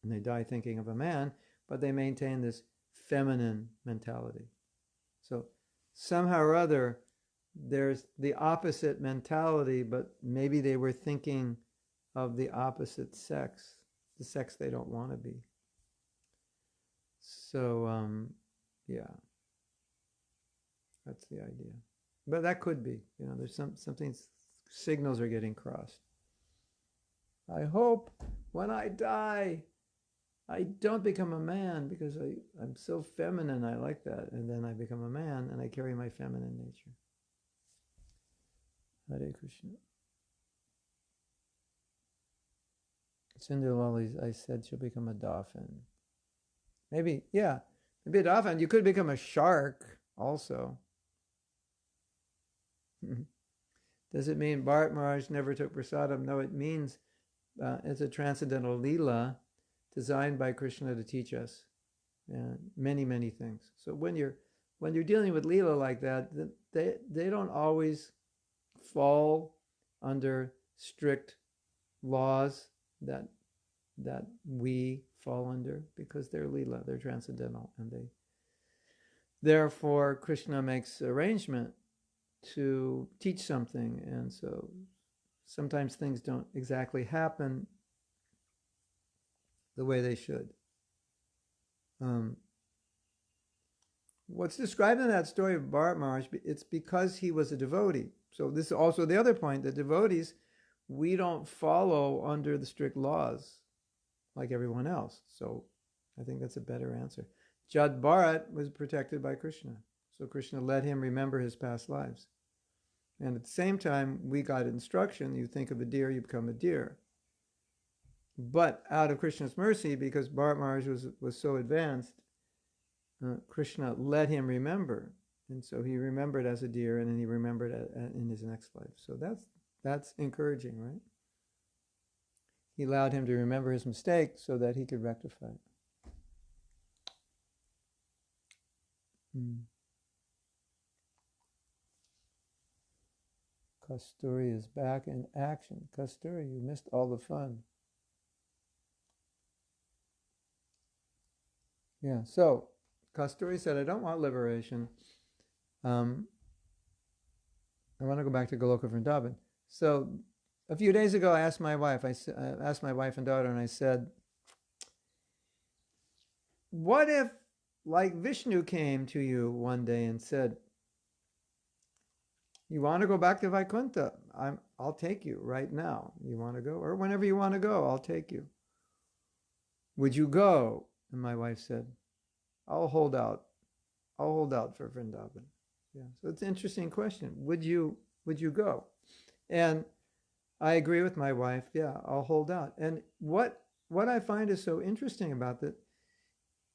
And they die thinking of a man, but they maintain this feminine mentality. So somehow or other, there's the opposite mentality, but maybe they were thinking of the opposite sex, the sex they don't want to be. So, yeah, that's the idea. But that could be, there's something, signals are getting crossed. I hope when I die, I don't become a man, because I'm so feminine, I like that. And then I become a man, and I carry my feminine nature. Hare Krishna. Cinderella, I said she'll become a dolphin. Maybe a dolphin. You could become a shark also. Does it mean Bharat Maharaj never took prasadam? No, it means it's a transcendental leela designed by Krishna to teach us many, many things. So when you're dealing with leela like that, they don't always fall under strict laws that we fall under, because they're leela, they're transcendental, and therefore, Krishna makes arrangement to teach something, and so sometimes things don't exactly happen the way they should. What's described in that story of Bharat Maharaj, it's because he was a devotee. So this is also the other point, that devotees, we don't follow under the strict laws like everyone else. So I think that's a better answer. Jad Bharat was protected by Krishna. So Krishna let him remember his past lives. And at the same time, we got instruction, you think of a deer, you become a deer. But out of Krishna's mercy, because Bharat Maharaj was so advanced, Krishna let him remember. And so he remembered as a deer, and then he remembered in his next life. So that's encouraging, right? He allowed him to remember his mistake so that he could rectify it. Kasturi is back in action. Kasturi, you missed all the fun. Yeah, so Kasturi said, I don't want liberation. I want to go back to Goloka Vrindavan. So a few days ago, I asked my wife and daughter, and I said, what if, like, Vishnu came to you one day and said, you want to go back to Vaikuntha? I'll take you right now. You want to go? Or whenever you want to go, I'll take you. Would you go? And my wife said, I'll hold out. I'll hold out for Vrindavan. Yeah. So it's an interesting question. Would you go? And I agree with my wife. Yeah, I'll hold out. And what I find is so interesting about that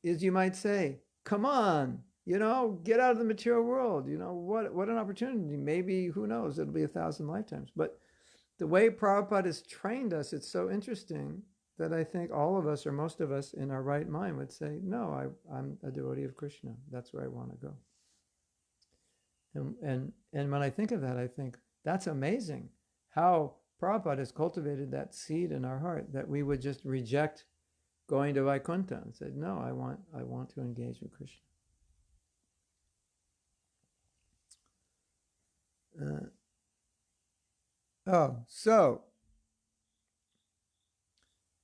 is, you might say, come on, get out of the material world. What an opportunity. Maybe, who knows, it'll be 1,000 lifetimes. But the way Prabhupada has trained us, it's so interesting that I think all of us, or most of us in our right mind, would say, no, I'm a devotee of Krishna. That's where I want to go. And when I think of that, I think that's amazing how Prabhupada has cultivated that seed in our heart, that we would just reject going to Vaikuntha and said, no, I want to engage with Krishna. So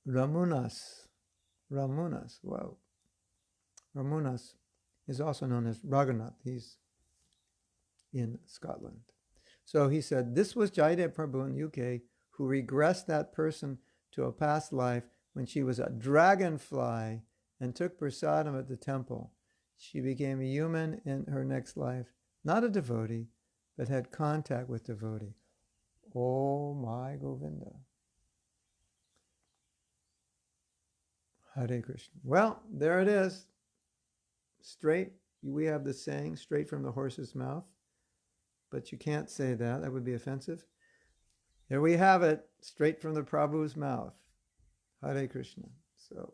Ramunas, wow. Ramunas is also known as Raghunath. He's in Scotland. So he said, this was Jaidev Prabhu in the UK, who regressed that person to a past life when she was a dragonfly and took prasadam at the temple. She became a human in her next life, not a devotee, but had contact with devotee. Oh my Govinda. Hare Krishna. Well, there it is. Straight, we have the saying, straight from the horse's mouth. But you can't say that. That would be offensive. There we have it, straight from the Prabhu's mouth. Hare Krishna. So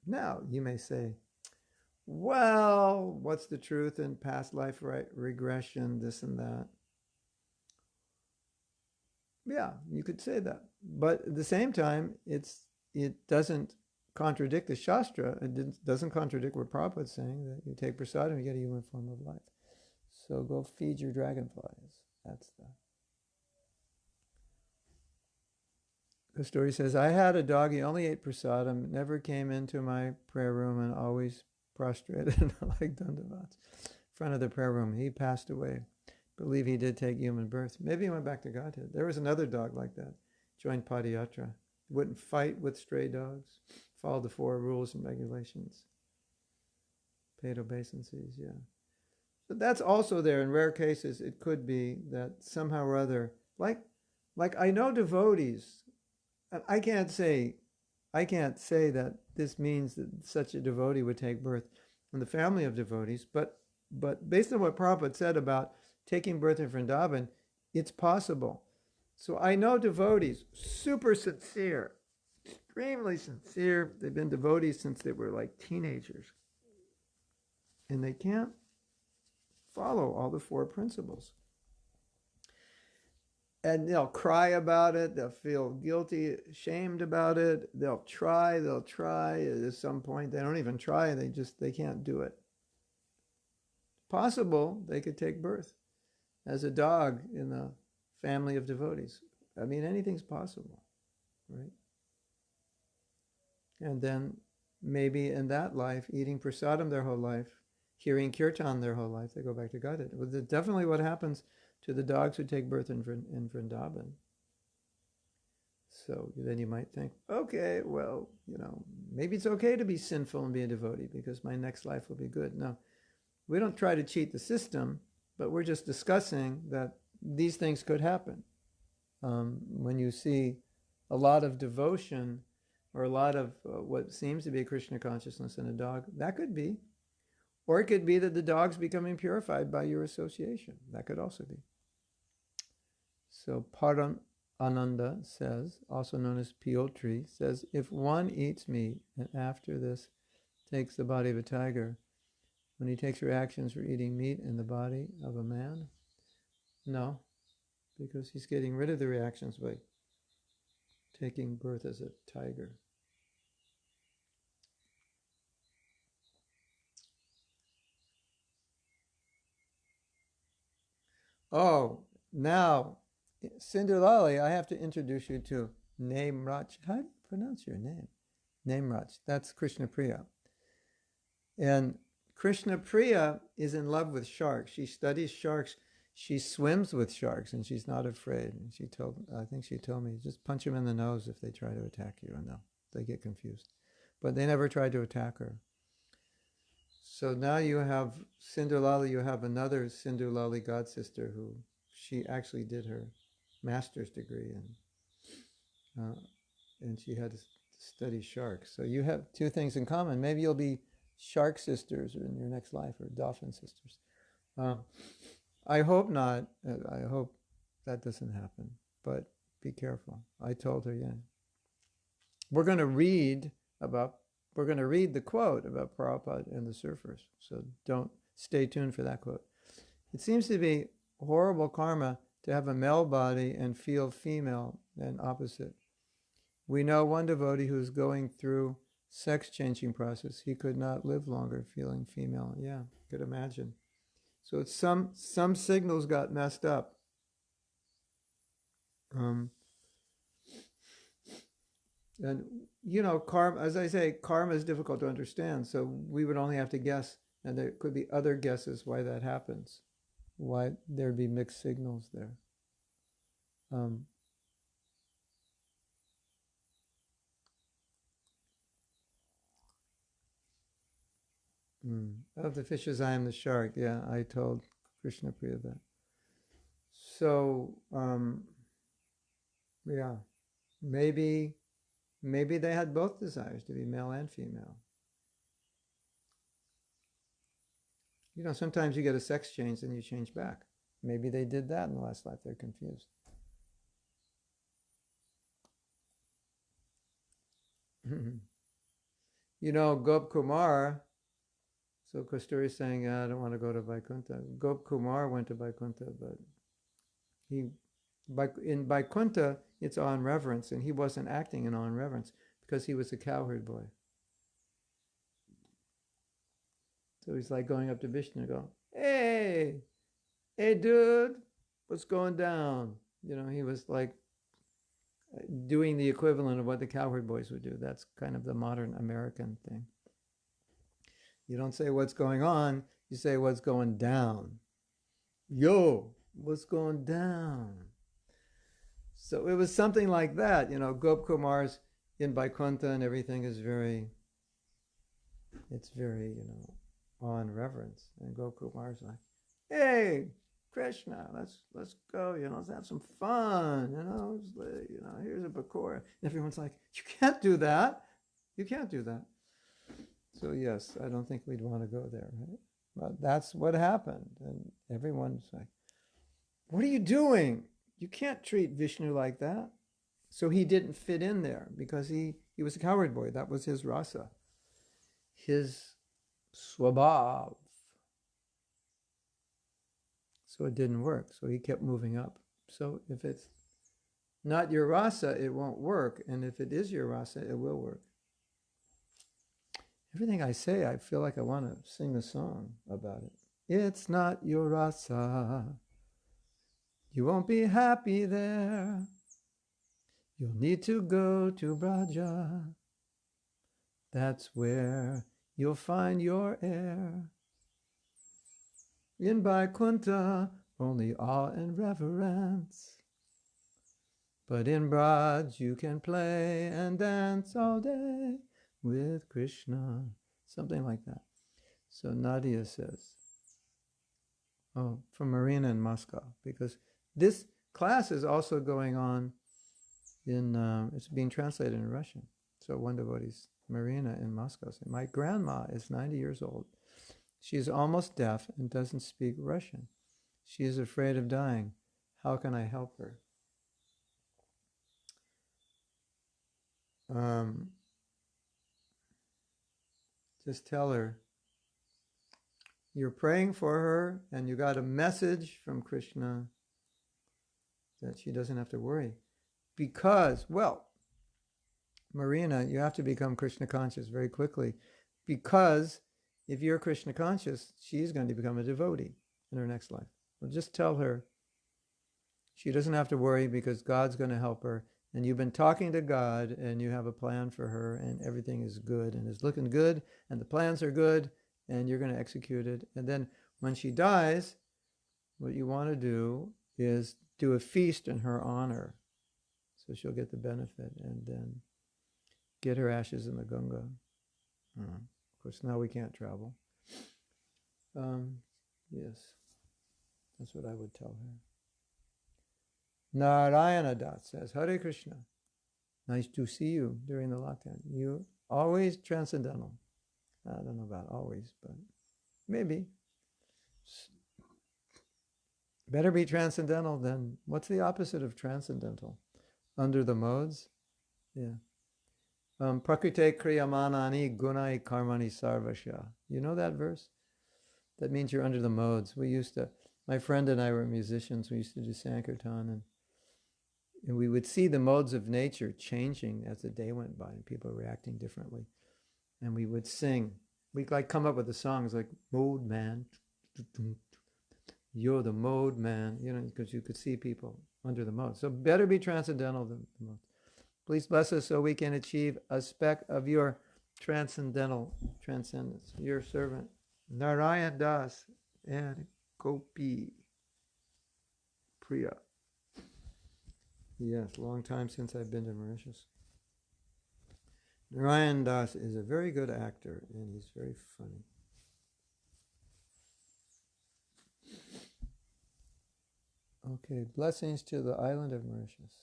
now you may say, well, what's the truth in past life regression, this and that? Yeah, you could say that. But at the same time, it doesn't contradict the Shastra. It doesn't contradict what Prabhupada is saying, that you take prasadam, you get a human form of life. So go feed your dragonflies. The story says, I had a dog, he only ate prasadam, never came into my prayer room, and always prostrated like Dandavats in front of the prayer room. He passed away. Believe he did take human birth. Maybe he went back to Godhead. There was another dog like that, joined Padayatra. Wouldn't fight with stray dogs, followed the 4 rules and regulations. Paid obeisances, yeah. But that's also there. In rare cases, it could be that somehow or other, like I know devotees, and I can't say that this means that such a devotee would take birth in the family of devotees, but based on what Prabhupada said about taking birth in Vrindavan, it's possible. So I know devotees, super sincere, extremely sincere. They've been devotees since they were like teenagers. And they can't follow all the 4 principles. And they'll cry about it. They'll feel guilty, ashamed about it. They'll try. At some point, they don't even try. They can't do it. possible they could take birth as a dog in a family of devotees. I mean, anything's possible, right? And then maybe in that life, eating prasadam their whole life, hearing kirtan their whole life, they go back to Godhead. Well, that's definitely what happens to the dogs who take birth in Vrindavan. So then you might think, okay, well, maybe it's okay to be sinful and be a devotee because my next life will be good. No, we don't try to cheat the system, but we're just discussing that these things could happen. When you see a lot of devotion or a lot of what seems to be Krishna consciousness in a dog, that could be. Or it could be that the dog's becoming purified by your association. That could also be. So Param Ananda says, also known as Piotri, says, if one eats meat and after this takes the body of a tiger, when he takes reactions for eating meat in the body of a man? No, because he's getting rid of the reactions by taking birth as a tiger. Oh, now, Sindulali, I have to introduce you to Namerach. How do you pronounce your name? Namerach. That's Krishna Priya. And Krishna Priya is in love with sharks. She studies sharks. She swims with sharks, and she's not afraid. And I think she told me, just punch them in the nose if they try to attack you, and they get confused. But they never tried to attack her. So now you have Sindulali, you have another Sindulali god sister who she actually did her master's degree and she had to study sharks. So you have two things in common. Maybe you'll be shark sisters in your next life, or dolphin sisters. I hope not. I hope that doesn't happen. But be careful. I told her, yeah. We're going to read the quote about Prabhupada and the surfers. So stay tuned for that quote. It seems to be horrible karma to have a male body and feel female and opposite. We know one devotee who's going through sex changing process. He could not live longer feeling female. Yeah, could imagine. So it's some signals got messed up. And karma, as I say, karma is difficult to understand. So we would only have to guess, and there could be other guesses why that happens, why there'd be mixed signals there. Of the fishes, I am the shark. Yeah, I told Krishna Priya that. So, yeah, maybe they had both desires to be male and female. Sometimes you get a sex change and you change back. Maybe they did that in the last life. They're confused. Gop Kumar. So Kasturi is saying, I don't want to go to Vaikuntha. Gop Kumar went to Vaikuntha, but in Vaikuntha, it's on reverence, and he wasn't acting in on reverence because he was a cowherd boy. So he's like going up to Vishnu and going, hey dude, what's going down? He was like doing the equivalent of what the cowherd boys would do. That's kind of the modern American thing. You don't say what's going on, you say what's going down. Yo, what's going down? So it was something like that. Gop Kumar's in Vaikuntha and everything is very, on reverence. And Gop Kumar's like, hey, Krishna, let's go, let's have some fun, here's a pakora. And everyone's like, you can't do that. You can't do that. So yes, I don't think we'd want to go there, right? But that's what happened. And everyone's like, what are you doing? You can't treat Vishnu like that. So he didn't fit in there because he was a cowherd boy. That was his rasa, his swabhav. So it didn't work. So he kept moving up. So if it's not your rasa, it won't work. And if it is your rasa, it will work. Everything I say, I feel like I want to sing a song about it. it's not your rasa. You won't be happy there. You'll need to go to Braja. That's where you'll find your heir. In Vaikuntha, only awe and reverence. But in Braj, you can play and dance all day with Krishna. Something like that. So Nadia says, from Marina in Moscow, because this class is also going on it's being translated in Russian. So one devotee's Marina in Moscow said, my grandma is 90 years old. She is almost deaf and doesn't speak Russian. She is afraid of dying. How can I help her? Just tell her you're praying for her and you got a message from Krishna that she doesn't have to worry. Because, Marina, you have to become Krishna conscious very quickly, because if you're Krishna conscious, she's going to become a devotee in her next life. Well, just tell her she doesn't have to worry because God's going to help her, and you've been talking to God and you have a plan for her and everything is good and is looking good and the plans are good and you're going to execute it. And then when she dies, what you want to do is do a feast in her honor so she'll get the benefit, and then get her ashes in the Ganga. Of course, now we can't travel. Yes, that's what I would tell her. Narayanadas says, Hare Krishna. Nice to see you during the lockdown. You always transcendental. I don't know about always, but maybe. Better be transcendental than, what's the opposite of transcendental? Under the modes? Yeah. Prakrite kriyamanani gunai karmani sarvasya. You know that verse? That means you're under the modes. My friend and I were musicians. We used to do Sankirtan, and we would see the modes of nature changing as the day went by, and people reacting differently. And we would sing. We'd come up with the songs like Mode Man. You're the mode man, because you could see people under the mode. So better be transcendental than the mode. Please bless us so we can achieve a speck of your transcendental transcendence. Your servant, Narayan Das and Gopi Priya. Yes, long time since I've been to Mauritius. Narayan Das is a very good actor and he's very funny. Okay, blessings to the island of Mauritius.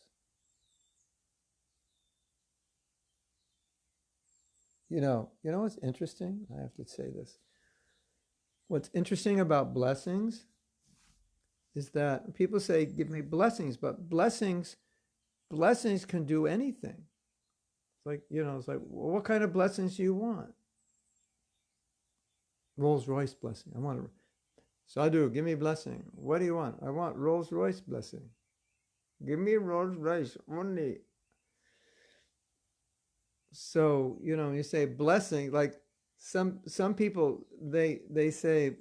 You know what's interesting? I have to say this. What's interesting about blessings is that people say, give me blessings, but blessings can do anything. It's like, well, what kind of blessings do you want? Rolls Royce blessing. I want a Sadhu, give me blessing. What do you want? I want Rolls Royce blessing. Give me Rolls Royce only. So, you say blessing, like some people, they say,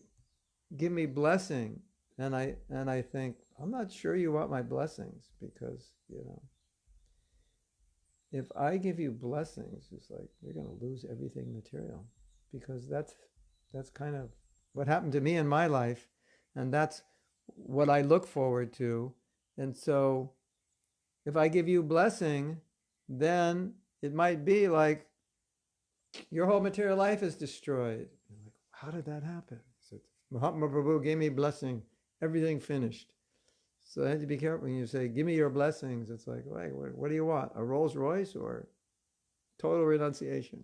give me blessing. And I think, I'm not sure you want my blessings, because, if I give you blessings, it's like you're going to lose everything material, because that's kind of what happened to me in my life, and that's what I look forward to. And so if I give you blessing, then it might be like your whole material life is destroyed. You're like, how did that happen? So Mahatma Prabhu gave me blessing, everything finished. So I had to be careful when you say, give me your blessings. It's like, wait, what do you want? A Rolls Royce or total renunciation?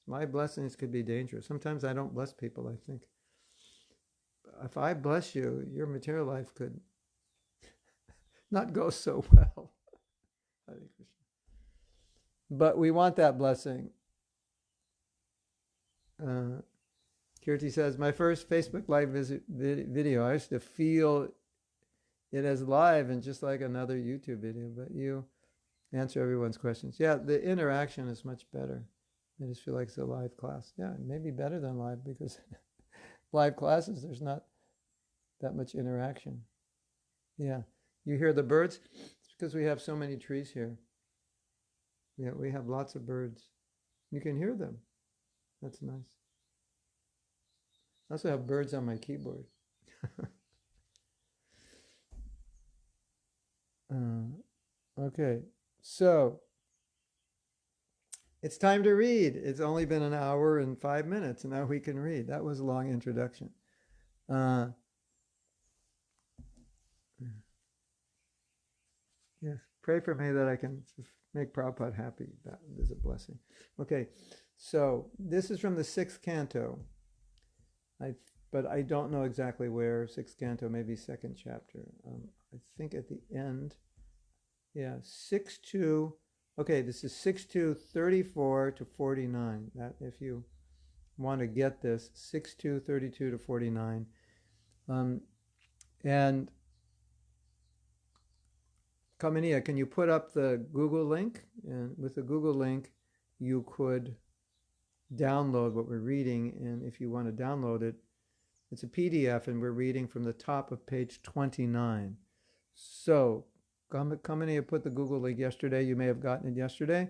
My blessings could be dangerous. Sometimes I don't bless people. I think, if I bless you, your material life could not go so well. Hare Krishna. But we want that blessing. Kirti says, my first Facebook Live video, I used to feel it as live and just like another YouTube video, but you answer everyone's questions. Yeah, the interaction is much better. I just feel like it's a live class. Yeah, maybe better than live, because live classes, there's not that much interaction. Yeah. You hear the birds? It's because we have so many trees here. Yeah, we have lots of birds. You can hear them. That's nice. I also have birds on my keyboard. Okay, so it's time to read. It's only been an hour and 5 minutes, and now we can read. That was a long introduction. Yes, pray for me that I can make Prabhupada happy. That is a blessing. Okay, so this is from the 6th canto. But I don't know exactly where. 6th canto, maybe 2nd chapter. I think at the end. Yeah, 6.2. Okay, this is 6.2, 34 to 49. That, if you want to get this, 6.2, 32 to 49. And Kaminiya, can you put up the Google link? And with the Google link, you could download what we're reading. And if you want to download it, it's a PDF, and we're reading from the top of page 29. So, Kaminiya put the Google link yesterday. You may have gotten it yesterday.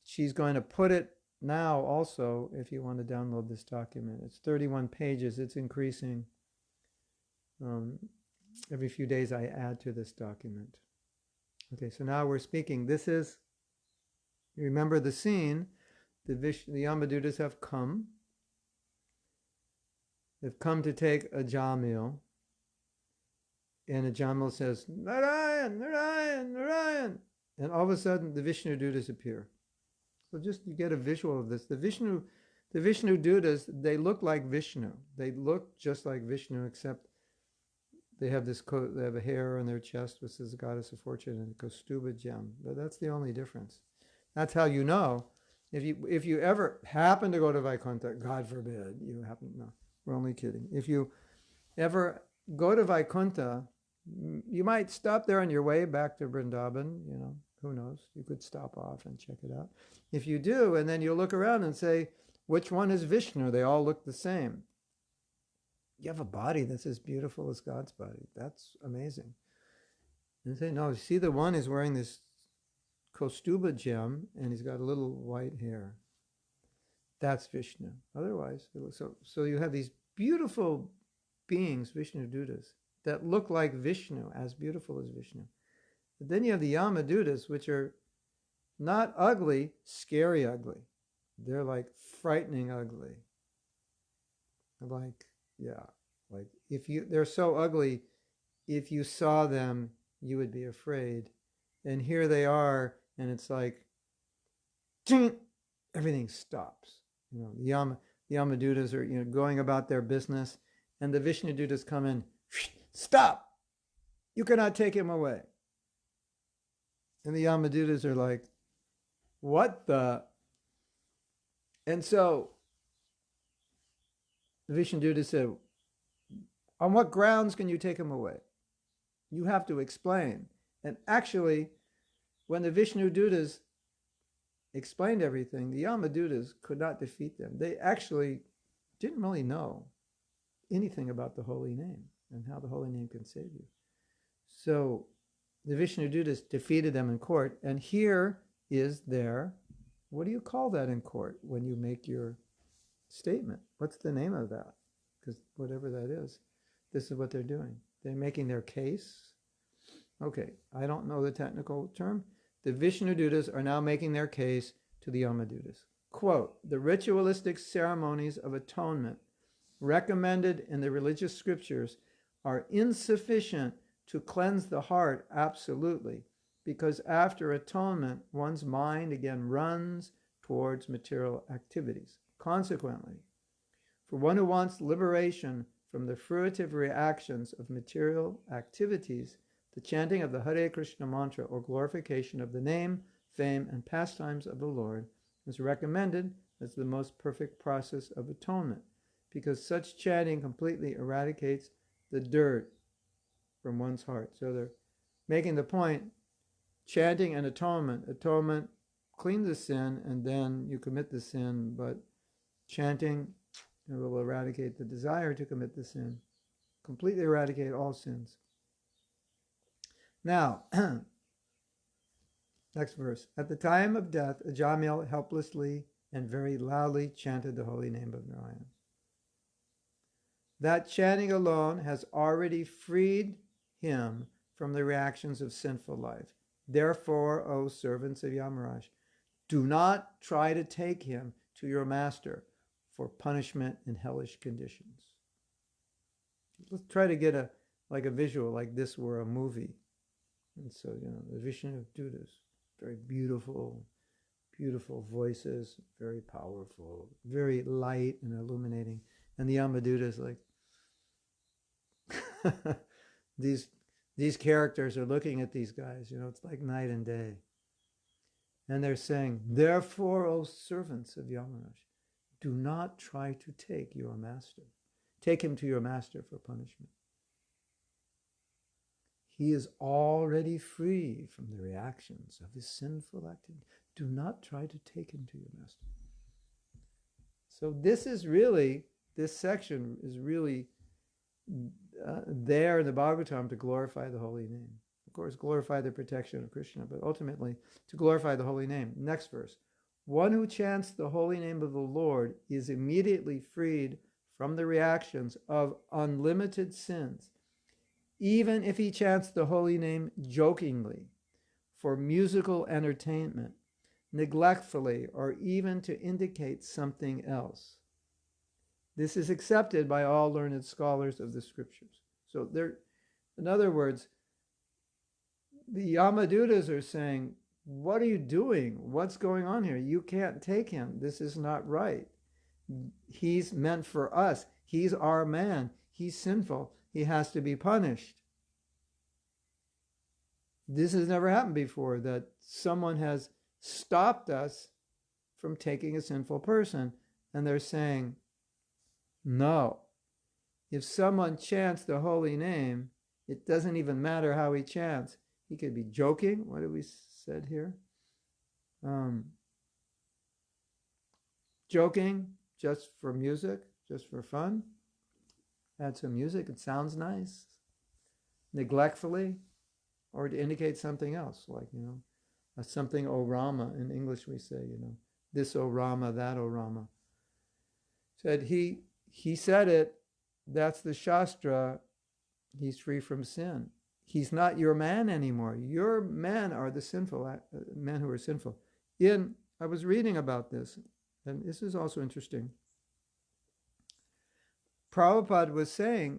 She's going to put it now also if you want to download this document. It's 31 pages. It's increasing. Every few days I add to this document. Okay, so now we're speaking. This is, you remember the scene. The Yamadutas have come. They've come to take Ajamila. And Ajamila says, Narayan, Narayan, Narayan. And all of a sudden, the Visnudutas appear. So just you get a visual of this. The Visnudutas, they look like Vishnu. They look just like Vishnu, except they have this coat, they have a hair on their chest, which is the goddess of fortune, and a Kaustuba gem. But that's the only difference. That's how you know. If you ever happen to go to Vaikuntha, God forbid, you happen, no, we're only kidding. If you ever go to Vaikuntha, you might stop there on your way back to Vrindavan, who knows? You could stop off and check it out. If you do, and then you look around and say, which one is Vishnu? They all look the same. You have a body that's as beautiful as God's body. That's amazing. And say, no, see, the one is wearing this Kaustuba gem, and he's got a little white hair. That's Vishnu. Otherwise, so you have these beautiful beings, Visnudutas, that look like Vishnu, as beautiful as Vishnu. But then you have the Yamadutas, which are not ugly, scary ugly. They're like frightening ugly. They're so ugly, if you saw them, you would be afraid. And here they are, and it's like, everything stops. The Yamadutas are going about their business, and the Visnudutas come in, stop! You cannot take him away. And the Yamadutas are like, what the? And so the Visnudutas said, on what grounds can you take him away? You have to explain. And actually, when the Visnudutas explained everything, the Yamadutas could not defeat them. They actually didn't really know anything about the holy name and how the holy name can save you. So the Visnudutas defeated them in court, and here is their, what do you call that in court when you make your statement? What's the name of that? Because whatever that is, this is what they're doing. They're making their case. Okay, I don't know the technical term. The Visnudutas are now making their case to the Yamadutas. Quote, the ritualistic ceremonies of atonement recommended in the religious scriptures are insufficient to cleanse the heart absolutely, because after atonement, one's mind again runs towards material activities. Consequently, for one who wants liberation from the fruitive reactions of material activities, the chanting of the Hare Krishna mantra, or glorification of the name, fame, and pastimes of the Lord, is recommended as the most perfect process of atonement, because such chanting completely eradicates the dirt from one's heart. So they're making the point, chanting and atonement. Atonement cleans the sin, and then you commit the sin, but chanting and will eradicate the desire to commit the sin. Completely eradicate all sins. Now, next verse. At the time of death, Ajamila helplessly and very loudly chanted the holy name of Narayan. That chanting alone has already freed him from the reactions of sinful life. Therefore, O servants of Yamaraj, do not try to take him to your master for punishment in hellish conditions. Let's try to get a visual, like this were a movie. And so, the Visnudutas, very beautiful, beautiful voices, very powerful, very light and illuminating. And the Yamadutas, like, these characters are looking at these guys, it's like night and day. And they're saying, therefore, O servants of Yamaraj, do not try to take him to your master for punishment. He is already free from the reactions of his sinful activity. Do not try to take him to your master. So this section is really there in the Bhagavatam to glorify the holy name. Of course, glorify the protection of Krishna, but ultimately to glorify the holy name. Next verse. One who chants the holy name of the Lord is immediately freed from the reactions of unlimited sins, even if he chants the holy name jokingly, for musical entertainment, neglectfully, or even to indicate something else. This is accepted by all learned scholars of the scriptures. So in other words, the Yamadutas are saying, what are you doing? What's going on here? You can't take him. This is not right. He's meant for us. He's our man. He's sinful. He has to be punished. This has never happened before, that someone has stopped us from taking a sinful person. And they're saying, no. If someone chants the holy name, it doesn't even matter how he chants. He could be joking. What did we said here? Joking just for music, just for fun. Add some music. It sounds nice. Neglectfully, or to indicate something else, like, something O Rama. In English we say, this O Rama, that O Rama. Said he said it, that's the Shastra, he's free from sin. He's not your man anymore. Your men are the sinful, men who are sinful. I was reading about this, and this is also interesting. Prabhupada was saying,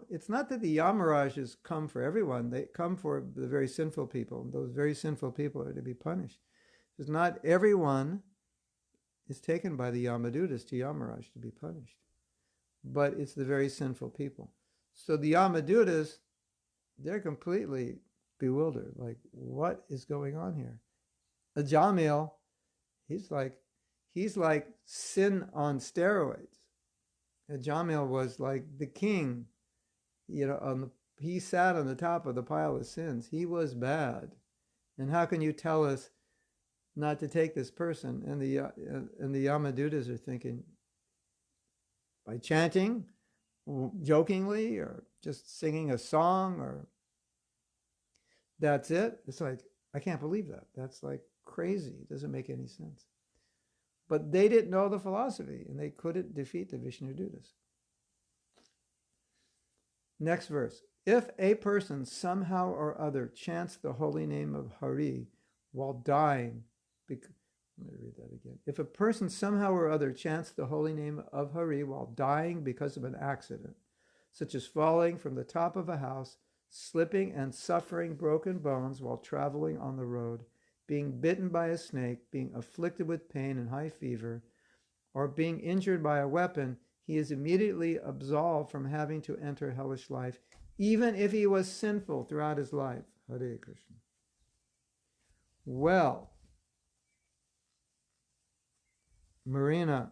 it's not that the Yamarajas come for everyone. They come for the very sinful people. Those very sinful people are to be punished. Because not everyone is taken by the Yamadutas to Yamaraj to be punished. But it's the very sinful people. So the Yamadutas, they're completely bewildered. Like, what is going on here? Ajamila, he's like sin on steroids. Ajamila was like the king, he sat on the top of the pile of sins. He was bad. And how can you tell us not to take this person? And the Yamadutas are thinking, by chanting, jokingly, or just singing a song, or that's it? It's like, I can't believe that. That's like crazy. It doesn't make any sense. But they didn't know the philosophy, and they couldn't defeat the Visnudutas. Next verse. If a person somehow or other chants the holy name of Hari while dying, let me read that again. If a person somehow or other chants the holy name of Hari while dying because of an accident, such as falling from the top of a house, slipping and suffering broken bones while traveling on the road, being bitten by a snake, being afflicted with pain and high fever, or being injured by a weapon, he is immediately absolved from having to enter hellish life, even if he was sinful throughout his life. Hare Krishna. Well, Marina,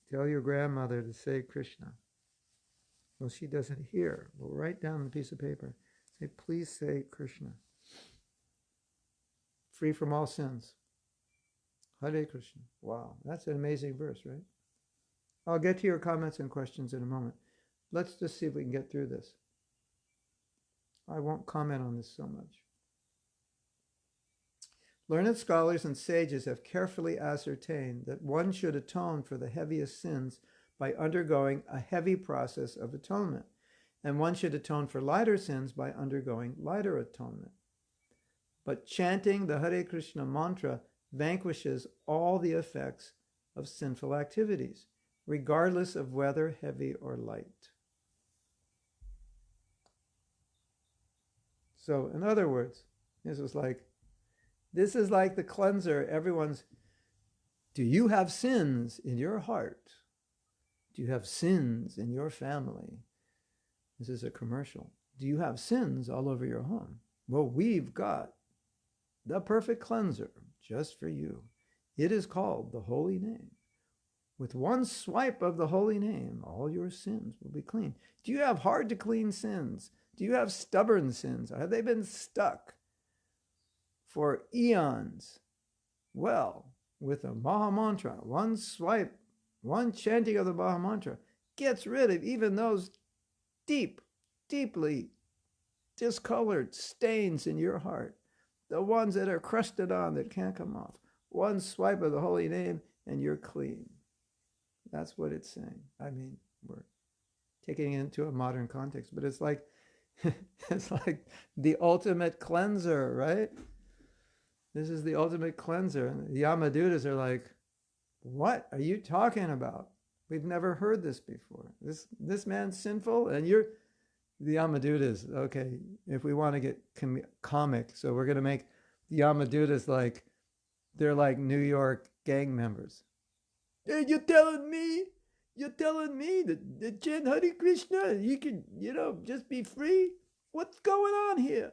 tell your grandmother to say Krishna. Well, she doesn't hear. Well, write down on a piece of paper. Say, please say Krishna. Free from all sins. Hare Krishna. Wow, that's an amazing verse, right? I'll get to your comments and questions in a moment. Let's just see if we can get through this. I won't comment on this so much. Learned scholars and sages have carefully ascertained that one should atone for the heaviest sins by undergoing a heavy process of atonement, and one should atone for lighter sins by undergoing lighter atonement. But chanting the Hare Krishna mantra vanquishes all the effects of sinful activities, regardless of whether heavy or light. So, in other words, this is like the cleanser. Everyone's, do you have sins in your heart? Do you have sins in your family? This is a commercial. Do you have sins all over your home? Well, we've got the perfect cleanser just for you. It is called the Holy Name. With one swipe of the Holy Name, all your sins will be clean. Do you have hard to clean sins? Do you have stubborn sins? Have they been stuck for eons? Well, with a Maha Mantra, one swipe, one chanting of the Maha Mantra gets rid of even those deeply discolored stains in your heart, the ones that are crusted on that can't come off. One swipe of the Holy Name and you're clean. That's what it's saying. I mean, we're taking it into a modern context, but it's like the ultimate cleanser, right? This is the ultimate cleanser. And the Yamadutas are like, what are you talking about? We've never heard this before. This man's sinful, and you're the Yamadutas. Okay, if we want to get comic, so we're going to make the Yamadutas like they're like New York gang members. Hey, you're telling me that chant Hare Krishna, you can, just be free? What's going on here?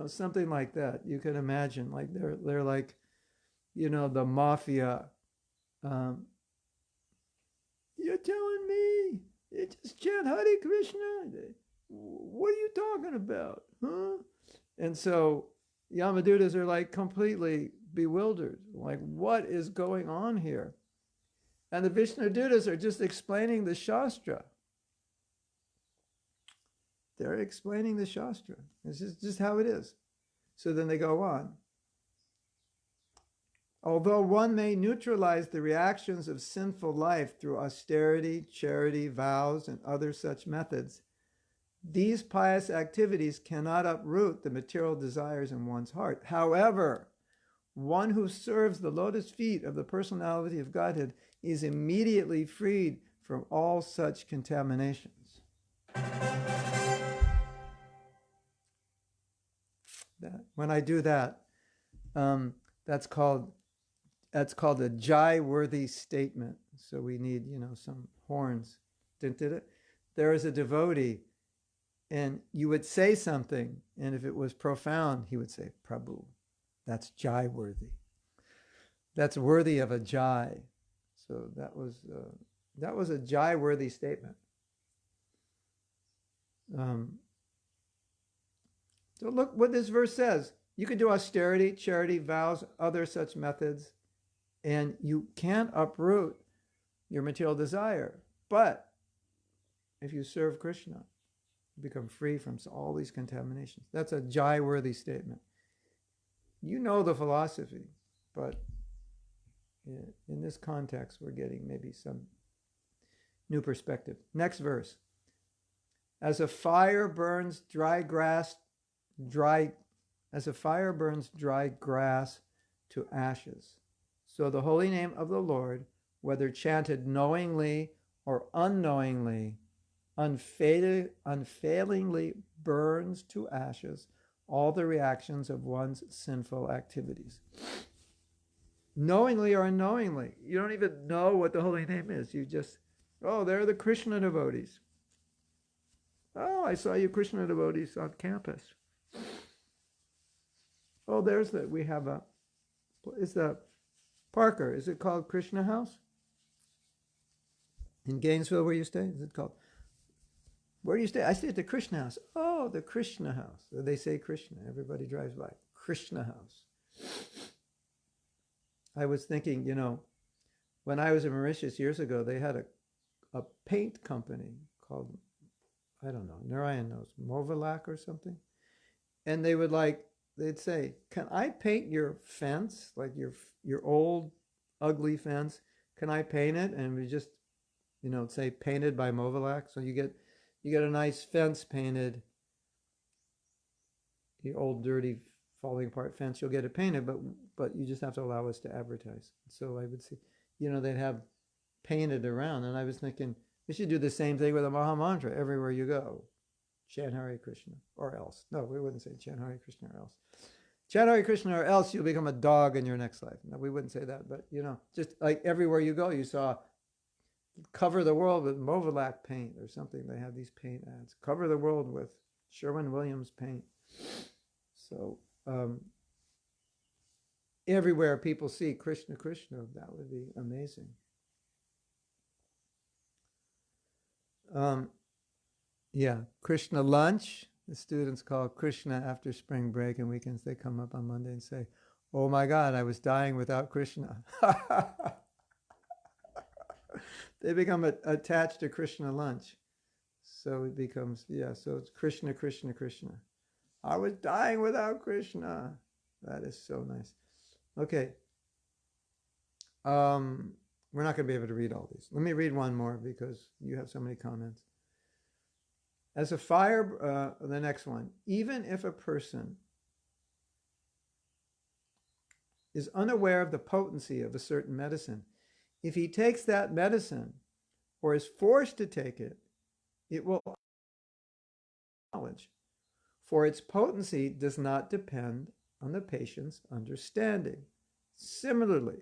Something like that. You can imagine, like they're like, the mafia. You're telling me you just chant Hare Krishna? What are you talking about, huh? And so Yamadutas are like completely bewildered. Like, what is going on here? And the Visnudutas are just explaining the Shastra. They're explaining the Shastra. This is just how it is. So then they go on. Although one may neutralize the reactions of sinful life through austerity, charity, vows, and other such methods, these pious activities cannot uproot the material desires in one's heart. However, one who serves the lotus feet of the personality of Godhead is immediately freed from all such contaminations. When I do that, that's called a jai-worthy statement. So we need, some horns. There is a devotee, and you would say something, and if it was profound, he would say, Prabhu. That's jai-worthy. That's worthy of a jai. So that was a jai-worthy statement. So look what this verse says. You can do austerity, charity, vows, other such methods, and you can't uproot your material desire. But if you serve Krishna, you become free from all these contaminations. That's a jai-worthy statement. You know the philosophy, but in this context, we're getting maybe some new perspective. Next verse. As a fire burns dry grass to ashes, so the holy name of the Lord, whether chanted knowingly or unknowingly, unfailingly burns to ashes all the reactions of one's sinful activities. Knowingly or unknowingly. You don't even know what the holy name is. You just, they're the Krishna devotees. Oh, I saw you Krishna devotees on campus. Oh, is the Parker, is it called Krishna House? In Gainesville, where you stay? Is it called? Where do you stay? I stay at the Krishna House. Oh, the Krishna House. They say Krishna. Everybody drives by. Krishna House. I was thinking, when I was in Mauritius years ago, they had a paint company called, I don't know, Narayan knows, Movilak or something. And they would they'd say, can I paint your fence, like your old ugly fence? Can I paint it? And we just, say painted by Movilak. So you get a nice fence painted, the old dirty falling apart fence, you'll get it painted, but you just have to allow us to advertise. So I would see, they'd have painted around, and I was thinking we should do the same thing with a Maha Mantra everywhere you go. Chant Hare Krishna or else. No, we wouldn't say chant Hare Krishna or else. Chant Hare Krishna or else you'll become a dog in your next life. No, we wouldn't say that, but just like everywhere you go, you saw cover the world with Movilak paint or something. They have these paint ads. Cover the world with Sherwin-Williams paint. So everywhere people see Krishna, Krishna, that would be amazing. Krishna lunch. The students call Krishna after spring break and weekends. They come up on Monday and say, oh my God, I was dying without Krishna. They become attached to Krishna lunch. So it becomes, so it's Krishna, Krishna, Krishna. I was dying without Krishna. That is so nice. Okay. We're not going to be able to read all these. Let me read one more because you have so many comments. As a fire, the next one. Even if a person is unaware of the potency of a certain medicine, if he takes that medicine or is forced to take it, it will knowledge. For its potency does not depend on the patient's understanding. Similarly,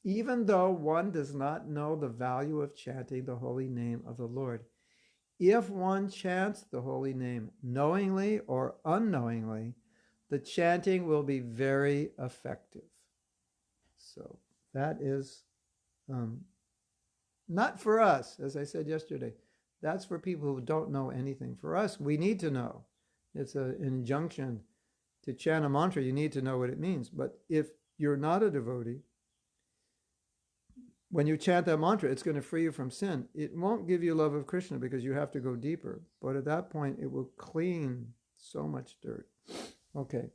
even though one does not know the value of chanting the holy name of the Lord, if one chants the holy name knowingly or unknowingly, the chanting will be very effective. So that is not for us, as I said yesterday. That's for people who don't know anything. For us, we need to know. It's an injunction to chant a mantra. You need to know what it means. But if you're not a devotee, when you chant that mantra, it's going to free you from sin. It won't give you love of Krishna because you have to go deeper. But at that point, it will clean so much dirt. Okay.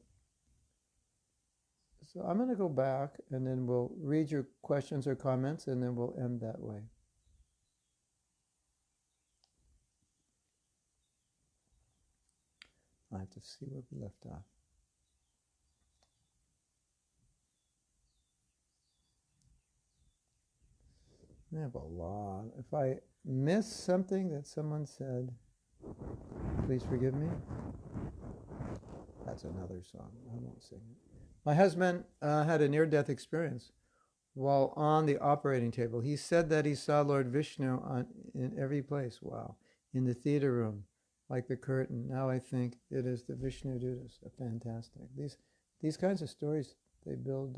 So I'm going to go back and then we'll read your questions or comments and then we'll end that way. I have to see where we left off. I have a lot. If I miss something that someone said, please forgive me. That's another song. I won't sing it. My husband had a near-death experience while on the operating table. He said that he saw Lord Vishnu in every place. Wow. In the theater room, like the curtain. Now I think it is the Visnudutas. Fantastic. These kinds of stories, they build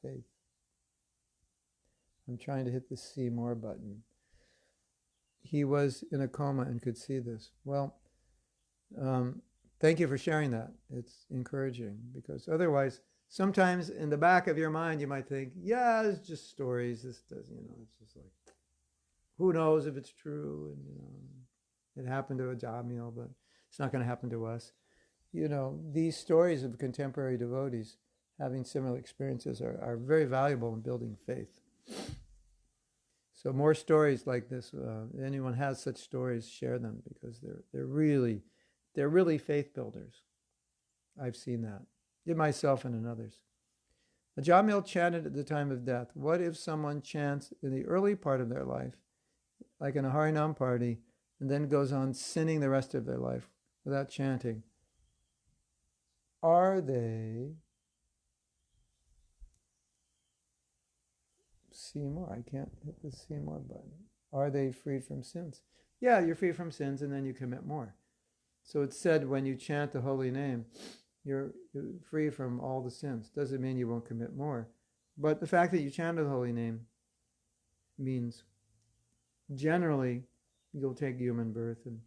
faith. I'm trying to hit the see more button. He was in a coma and could see this. Well, thank you for sharing that. It's encouraging because otherwise, sometimes in the back of your mind, you might think, yeah, it's just stories. This does, it's just like, who knows if it's true? And, it happened to Ajamila, but it's not going to happen to us. These stories of contemporary devotees having similar experiences are very valuable in building faith. So more stories like this. Anyone has such stories, share them because they're really faith builders. I've seen that in myself and in others. Ajamila chanted at the time of death. What if someone chants in the early part of their life, like in a Harinam party, and then goes on sinning the rest of their life without chanting? Are they... See more. I can't hit the see more button. Are they freed from sins? Yeah, you're free from sins and then you commit more. So it's said when you chant the holy name, you're free from all the sins. Doesn't mean you won't commit more. But the fact that you chanted the holy name means generally you'll take human birth and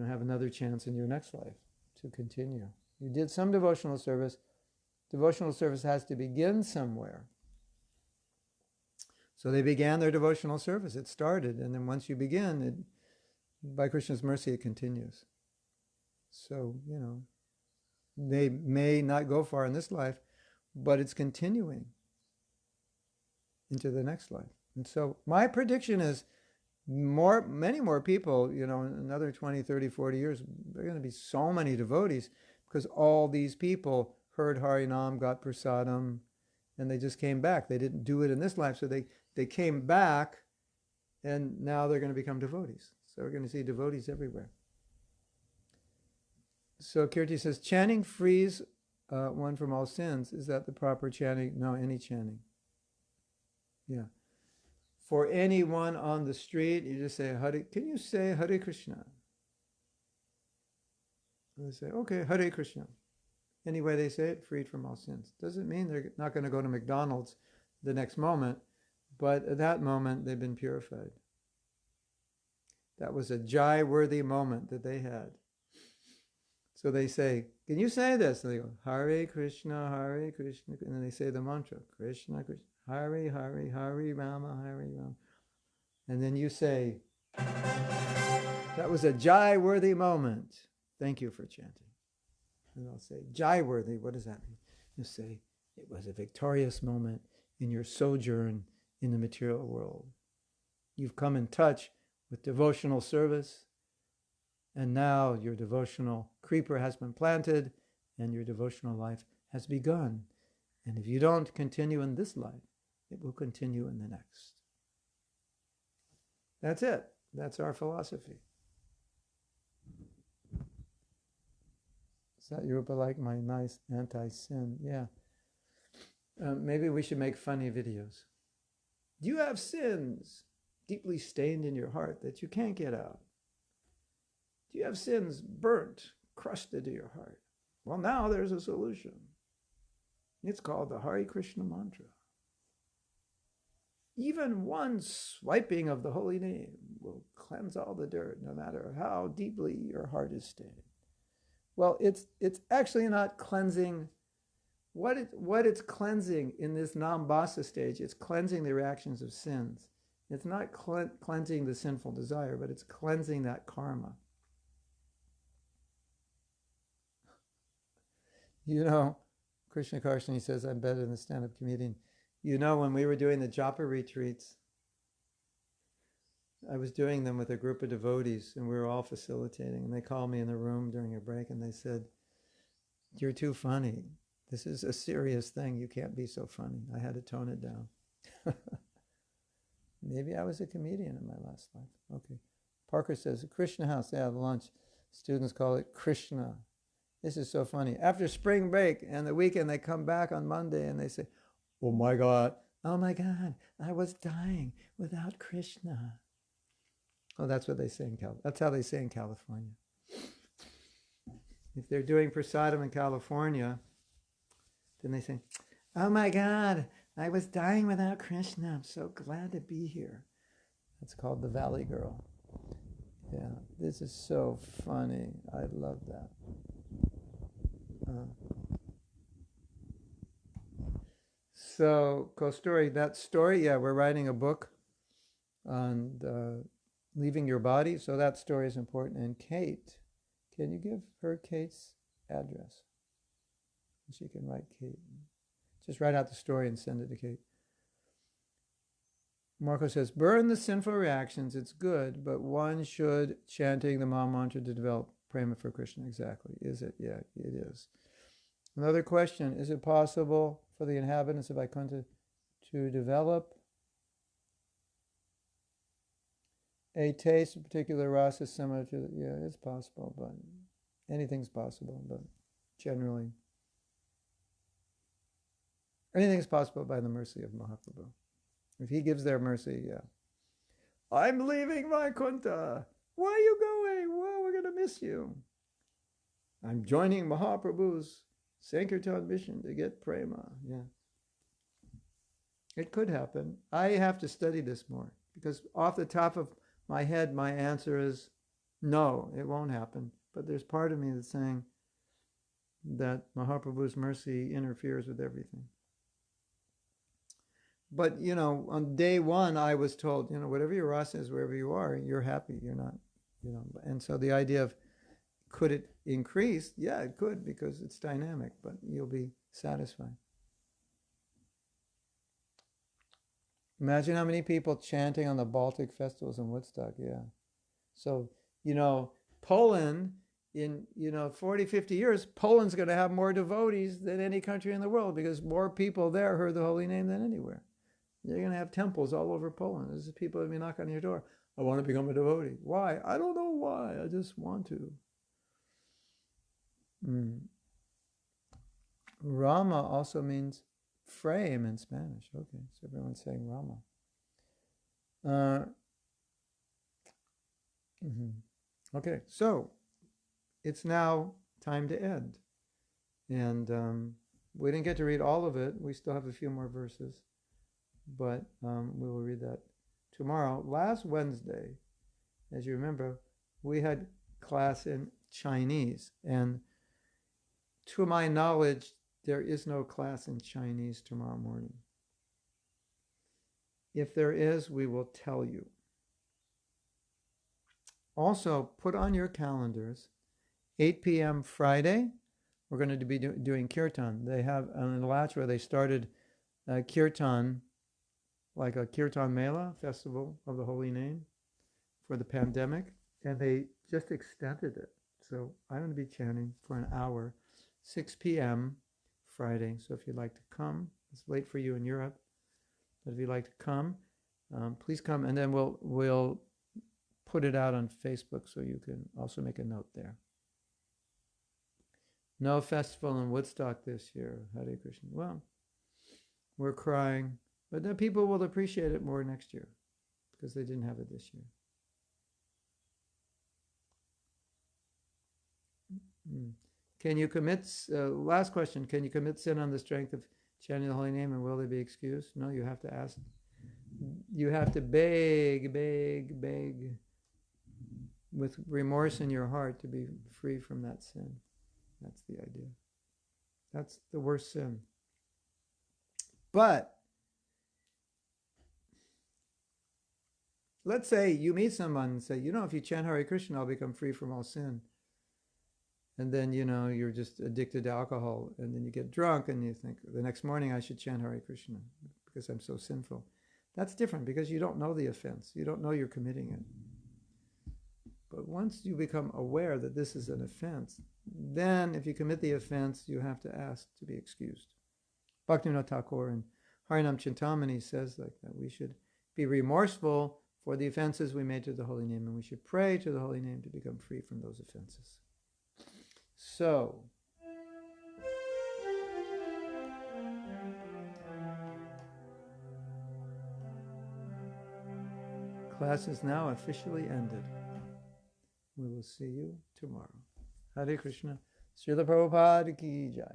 have another chance in your next life to continue. You did some devotional service. Devotional service has to begin somewhere. So they began their devotional service. It started, and then once you begin, by Krishna's mercy, it continues. So, they may not go far in this life, but it's continuing into the next life. And so my prediction is many more people, in another 20, 30, 40 years, there are going to be so many devotees because all these people heard Harinam, got prasadam, and they just came back. They didn't do it in this life, so they came back, and now they're going to become devotees. So we're going to see devotees everywhere. So Kirti says, chanting frees one from all sins. Is that the proper chanting? No, any chanting. Yeah. For anyone on the street, you just say, can you say Hare Krishna? And they say, okay, Hare Krishna. Any way they say it, freed from all sins. Doesn't mean they're not going to go to McDonald's the next moment, but at that moment, they've been purified. That was a jai-worthy moment that they had. So they say, can you say this? And they go, Hare Krishna, Hare Krishna. And then they say the mantra, Krishna, Krishna, Hare, Hare, Hare Rama, Hare Rama. And then you say, that was a jai-worthy moment. Thank you for chanting. And they'll say, jai-worthy, what does that mean? You say, it was a victorious moment in your sojourn in the material world. You've come in touch with devotional service, and now your devotional creeper has been planted, and your devotional life has begun. And if you don't continue in this life, it will continue in the next. That's it. That's our philosophy. Is that Rupa like my nice anti-sin? Yeah. Maybe we should make funny videos. Do you have sins deeply stained in your heart that you can't get out? Do you have sins burnt, crushed into your heart? Well, now there's a solution. It's called the Hare Krishna mantra. Even one swiping of the holy name will cleanse all the dirt, no matter how deeply your heart is stained. Well, it's actually not cleansing. What it's cleansing in this nambasa stage, it's cleansing the reactions of sins. It's not cleansing the sinful desire, but it's cleansing that karma. Krishna Karshani says, I'm better than a stand-up comedian. When we were doing the japa retreats, I was doing them with a group of devotees, and we were all facilitating. And they called me in the room during a break, and they said, you're too funny. This is a serious thing. You can't be so funny. I had to tone it down. Maybe I was a comedian in my last life. Okay. Parker says, Krishna house, they have lunch. Students call it Krishna. This is so funny. After spring break and the weekend, they come back on Monday and they say, oh my God, I was dying without Krishna. Oh, that's what they say in California. That's how they say in California. If they're doing prasadam in California, then they say, oh my God, I was dying without Krishna. I'm so glad to be here. That's called the Valley Girl. Yeah, this is so funny. I love that. So, Kostori, that story, yeah, we're writing a book on leaving your body, so that story is important. And Kate, can you give her Kate's address? She can write Kate. Just write out the story and send it to Kate. Marco says, burn the sinful reactions, it's good, but one should chanting the Maha Mantra to develop prema for Krishna. Exactly. Is it? Yeah, it is. Another question, is it possible for the inhabitants of Vaikuntha to develop a taste of particular rasa similar to, yeah, it's possible, but anything's possible, but generally, anything's possible by the mercy of Mahaprabhu. If he gives their mercy, yeah. I'm leaving Vaikuntha. Where are you going? Well, we're going to miss you. I'm joining Mahaprabhu's Sankirtan mission to get prema. Yeah. It could happen. I have to study this more because off the top of my head, my answer is no, it won't happen. But there's part of me that's saying that Mahaprabhu's mercy interferes with everything. But, on day one, I was told, whatever your rasa is, wherever you are, you're happy. You're not, And so the idea of, could it increase? Yeah, it could, because it's dynamic, but you'll be satisfied. Imagine how many people chanting on the Baltic festivals in Woodstock. Yeah. So, Poland, in 40, 50 years, Poland's going to have more devotees than any country in the world, because more people there heard the holy name than anywhere. You're going to have temples all over Poland. There's people that may knock on your door. I want to become a devotee. Why? I don't know why. I just want to. Rama also means frame in Spanish. Okay, so everyone's saying Rama. Okay, so it's now time to end. And we didn't get to read all of it. We still have a few more verses, but we will read that tomorrow. Last Wednesday, as you remember, we had class in Chinese, and to my knowledge, there is no class in Chinese tomorrow morning. If there is, we will tell you. Also, put on your calendars, 8 p.m. Friday, we're going to be doing kirtan. They have, in Alachua, they started kirtan, like a kirtan mela, festival of the holy name, for the pandemic, and they just extended it. So I'm going to be chanting for an hour, 6 p.m. Friday. So if you'd like to come, it's late for you in Europe, but if you'd like to come, please come, and then we'll put it out on Facebook so you can also make a note there. No festival in Woodstock this year, Hare Krishna. Well, we're crying, but then people will appreciate it more next year because they didn't have it this year. Can you commit, last question, can you commit sin on the strength of chanting the holy name, and will they be excused? No, you have to ask. You have to beg with remorse in your heart to be free from that sin. That's the idea. That's the worst sin. But let's say you meet someone and say, if you chant Hare Krishna, I'll become free from all sin. And then, you're just addicted to alcohol, and then you get drunk and you think, the next morning I should chant Hare Krishna because I'm so sinful. That's different because you don't know the offense. You don't know you're committing it. But once you become aware that this is an offense, then if you commit the offense, you have to ask to be excused. Bhaktivinoda Thakur in Harinam Chintamani says like that. We should be remorseful for the offenses we made to the holy name, and we should pray to the holy name to become free from those offenses. So, class is now officially ended. We will see you tomorrow. Hare Krishna. Srila Prabhupada ki jai.